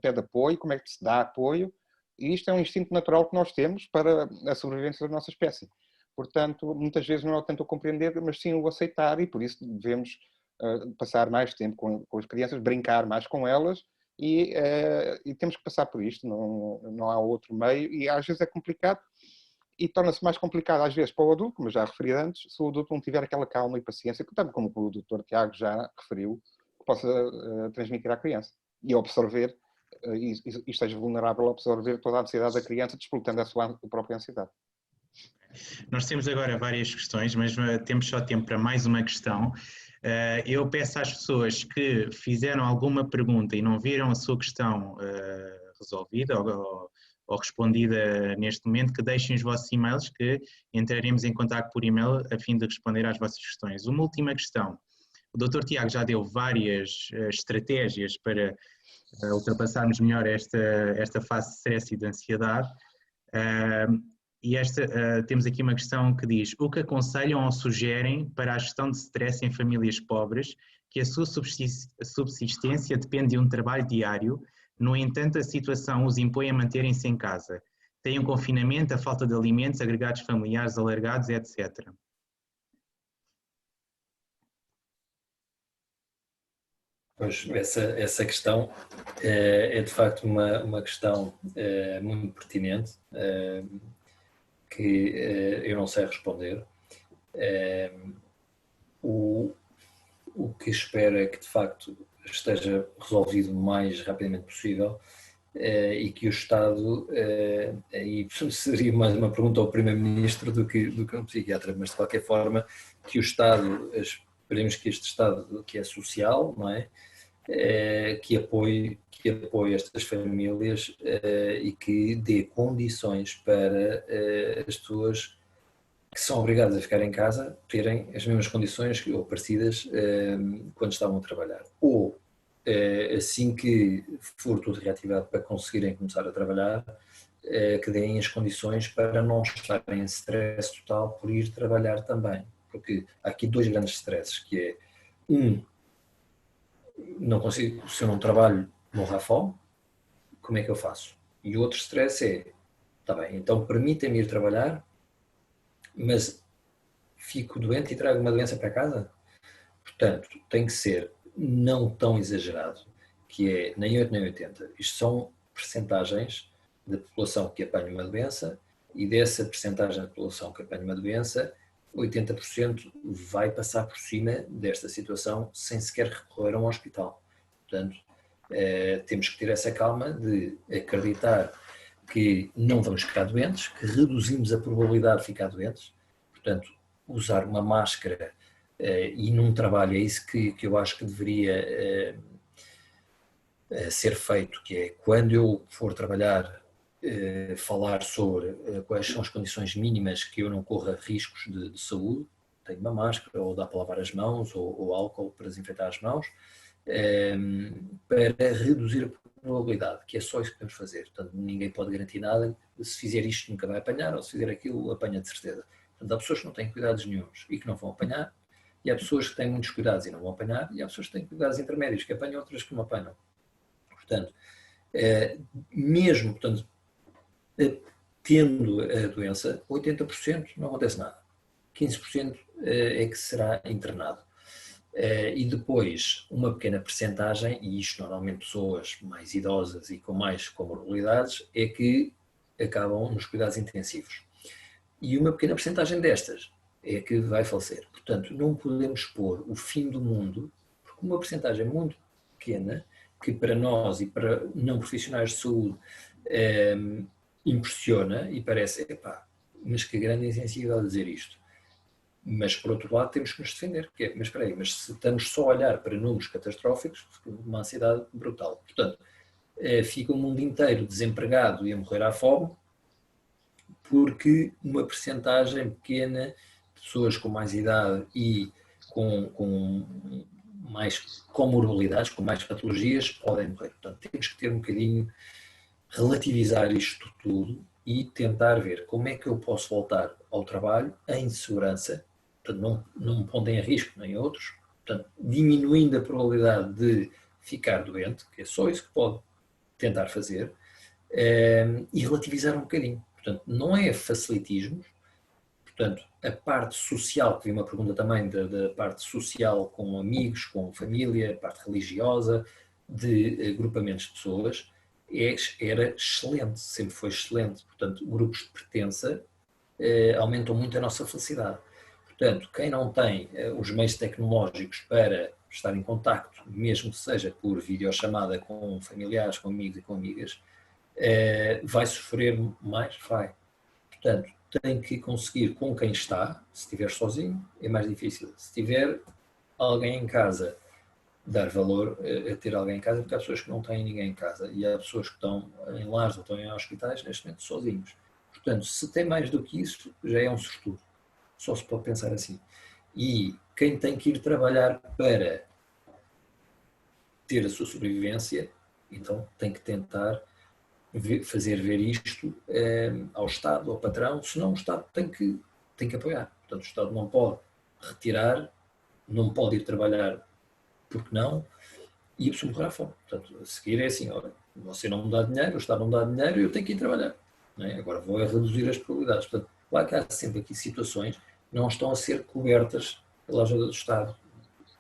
pede apoio, como é que se dá apoio. E isto é um instinto natural que nós temos para a sobrevivência da nossa espécie. Portanto, muitas vezes não é tanto o compreender, mas sim o aceitar, e por isso devemos passar mais tempo com as crianças, brincar mais com elas, e temos que passar por isto, não há outro meio, e às vezes é complicado, e torna-se mais complicado às vezes para o adulto, como já referi antes, se o adulto não tiver aquela calma e paciência, que tanto como o Dr. Tiago já referiu, que possa transmitir à criança, e absorver, e esteja vulnerável a absorver toda a ansiedade da criança, despoletando a sua própria ansiedade. Nós temos agora várias questões, mas temos só tempo para mais uma questão. Eu peço às pessoas que fizeram alguma pergunta e não viram a sua questão resolvida ou respondida neste momento, que deixem os vossos e-mails, que entraremos em contato por e-mail a fim de responder às vossas questões. Uma última questão. O Dr. Tiago já deu várias estratégias para ultrapassarmos melhor esta fase de stress e de ansiedade. E temos aqui uma questão que diz: o que aconselham ou sugerem para a gestão de stress em famílias pobres, que a sua subsistência depende de um trabalho diário, no entanto a situação os impõe a manterem-se em casa? Tem um confinamento, a falta de alimentos, agregados familiares alargados, etc. Pois, essa questão é de facto uma questão muito pertinente, que eu não sei responder. O que espero é que de facto esteja resolvido o mais rapidamente possível, e que o Estado, e seria mais uma pergunta ao Primeiro-Ministro do que a um psiquiatra, mas de qualquer forma, que o Estado, esperemos que este Estado que é social, não é? Que apoie estas famílias e que dê condições para as pessoas que são obrigadas a ficar em casa terem as mesmas condições ou parecidas quando estavam a trabalhar. Ou, assim que for tudo reativado para conseguirem começar a trabalhar, que deem as condições para não estarem em stress total por ir trabalhar também. Porque há aqui dois grandes stresses, que é, não consigo, se eu não trabalho, morro à fome, como é que eu faço? E o outro stress é, está bem, então permitem-me ir trabalhar, mas fico doente e trago uma doença para casa? Portanto, tem que ser não tão exagerado, que é nem 8 nem 80. Isto são percentagens da população que apanha uma doença, e dessa percentagem da população que apanha uma doença, 80% vai passar por cima desta situação sem sequer recorrer a um hospital. Portanto, temos que ter essa calma de acreditar que não vamos ficar doentes, que reduzimos a probabilidade de ficar doentes. Portanto, usar uma máscara, e num trabalho é isso que eu acho que deveria ser feito, que é quando eu for trabalhar, falar sobre quais são as condições mínimas que eu não corra riscos de saúde, tenho uma máscara, ou dá para lavar as mãos, ou álcool para desinfetar as mãos, para reduzir a probabilidade, que é só isso que podemos fazer. Portanto, ninguém pode garantir nada, se fizer isto nunca vai apanhar, ou se fizer aquilo apanha de certeza. Portanto, há pessoas que não têm cuidados nenhuns e que não vão apanhar, e há pessoas que têm muitos cuidados e não vão apanhar, e há pessoas que têm cuidados intermédios que apanham, outras que não apanham. Portanto, mesmo, portanto, tendo a doença, 80% não acontece nada. 15% é que será internado. E depois, uma pequena percentagem, e isto normalmente pessoas mais idosas e com mais comorbilidades, é que acabam nos cuidados intensivos. E uma pequena percentagem destas é que vai falecer. Portanto, não podemos pôr o fim do mundo, porque uma percentagem muito pequena, que para nós e para não profissionais de saúde impressiona e parece, epá, mas que grande insensível dizer isto. Mas, por outro lado, temos que nos defender. Mas espera aí, mas se estamos só a olhar para números catastróficos, uma ansiedade brutal. Portanto, fica o mundo inteiro desempregado e a morrer à fome, porque uma percentagem pequena de pessoas com mais idade e com mais comorbilidades, com mais patologias, podem morrer. Portanto, temos que ter um bocadinho, relativizar isto tudo e tentar ver como é que eu posso voltar ao trabalho em segurança, portanto, não me pondo em risco nem outros, portanto, diminuindo a probabilidade de ficar doente, que é só isso que pode tentar fazer, e relativizar um bocadinho. Portanto, não é facilitismo, portanto, a parte social, que vi uma pergunta também da parte social com amigos, com família, a parte religiosa, de agrupamentos de pessoas, era excelente, sempre foi excelente. Portanto, grupos de pertença aumentam muito a nossa felicidade. Portanto, quem não tem os meios tecnológicos para estar em contacto, mesmo que seja por videochamada com familiares, com amigos e com amigas, vai sofrer mais? Vai. Portanto, tem que conseguir com quem está. Se estiver sozinho, é mais difícil. Se tiver alguém em casa, dar valor a ter alguém em casa, porque há pessoas que não têm ninguém em casa e há pessoas que estão em lares ou estão em hospitais neste momento sozinhos. Portanto, se tem mais do que isso, já é um sortudo. Só se pode pensar assim. E quem tem que ir trabalhar para ter a sua sobrevivência, então tem que tentar fazer ver isto ao Estado, ao patrão, senão o Estado tem que apoiar. Portanto, o Estado não pode retirar, não pode ir trabalhar porque não, e a pessoa morrer à fome. Portanto, a seguir é assim, olha, você não me dá dinheiro, o Estado não me dá dinheiro, eu tenho que ir trabalhar. Não é? Agora vou reduzir as probabilidades. Portanto, claro que há sempre aqui situações que não estão a ser cobertas pela ajuda do Estado.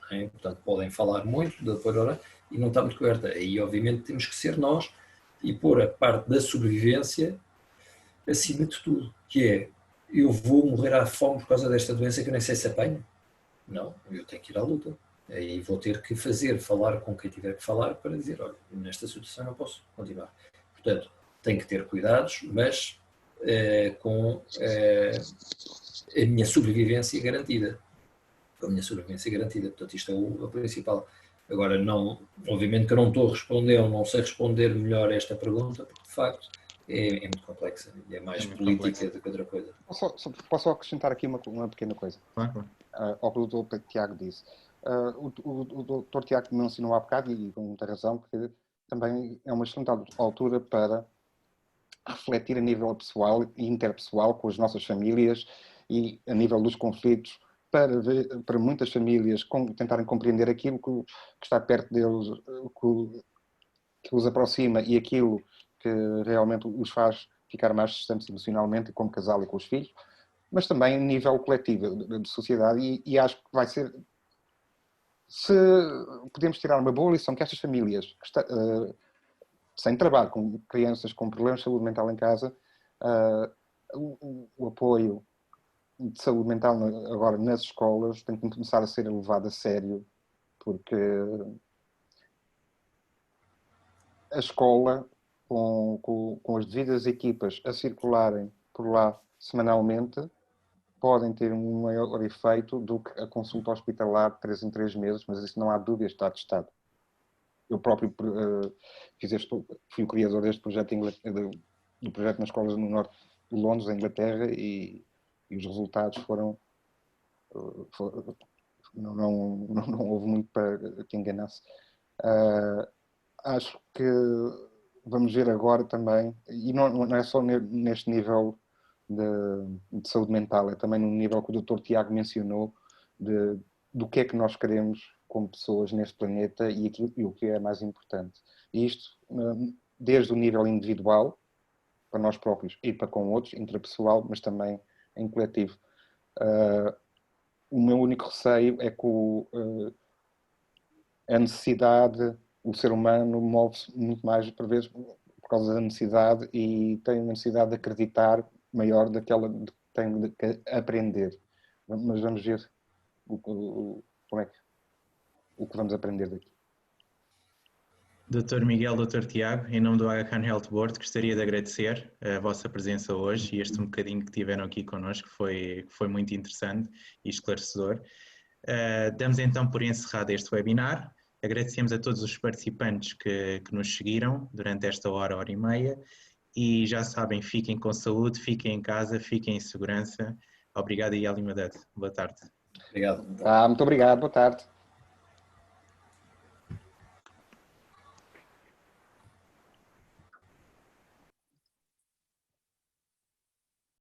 Não é? Portanto, podem falar muito da apoio e não está muito coberta. Aí, obviamente, temos que ser nós e pôr a parte da sobrevivência acima de tudo, que é, eu vou morrer à fome por causa desta doença que eu nem sei se apanho? Não, eu tenho que ir à luta. Aí vou ter que falar com quem tiver que falar para dizer, olha, nesta situação não posso continuar. Portanto, tenho que ter cuidados, mas com a minha sobrevivência garantida. Com a minha sobrevivência garantida. Portanto, isto é o principal. Agora, não, obviamente que eu não estou a responder, ou não sei responder melhor a esta pergunta, porque de facto é muito complexa e é mais política do que outra coisa. Posso acrescentar aqui uma pequena coisa? Claro. Ao que o Dr. Tiago disse. O Dr. Tiago mencionou há bocado, e com muita razão, que também é uma excelente altura para refletir a nível pessoal e interpessoal com as nossas famílias e a nível dos conflitos, para muitas famílias tentarem compreender aquilo que está perto deles, que os aproxima e aquilo que realmente os faz ficar mais distantes emocionalmente, como casal e com os filhos, mas também a nível coletivo de sociedade, e acho que vai ser, se podemos tirar uma boa lição que estas famílias que sem trabalho, com crianças com problemas de saúde mental em casa, o apoio de saúde mental agora nas escolas tem que começar a ser levado a sério, porque a escola, com as devidas equipas a circularem por lá semanalmente, podem ter um maior efeito do que a consulta hospitalar de 3 em 3 meses, mas isso não há dúvida, está testado. Eu próprio fui o criador deste projeto do projeto nas escolas no norte de Londres, em Inglaterra, e os resultados não houve muito para que enganasse. Acho que vamos ver agora também, e não é só neste nível de saúde mental, é também no nível que o Dr. Tiago mencionou, do que é que nós queremos como pessoas neste planeta e o que é mais importante. E isto, desde o nível individual, para nós próprios e para com outros, intrapessoal, mas também em coletivo. O meu único receio é que a necessidade, o ser humano move-se muito mais, por vezes, por causa da necessidade, e tem uma necessidade de acreditar maior daquela que tem de aprender. Mas vamos ver o que vamos aprender daqui. Dr. Miguel, Dr. Tiago, em nome do Aga Khan Health Board, gostaria de agradecer a vossa presença hoje e este um bocadinho que tiveram aqui connosco, que foi muito interessante e esclarecedor. Damos então por encerrado este webinar. Agradecemos a todos os participantes que nos seguiram durante esta hora e meia e já sabem, fiquem com saúde, fiquem em casa, fiquem em segurança. Obrigado e Ali Madad. Boa tarde. Obrigado. Muito obrigado, boa tarde.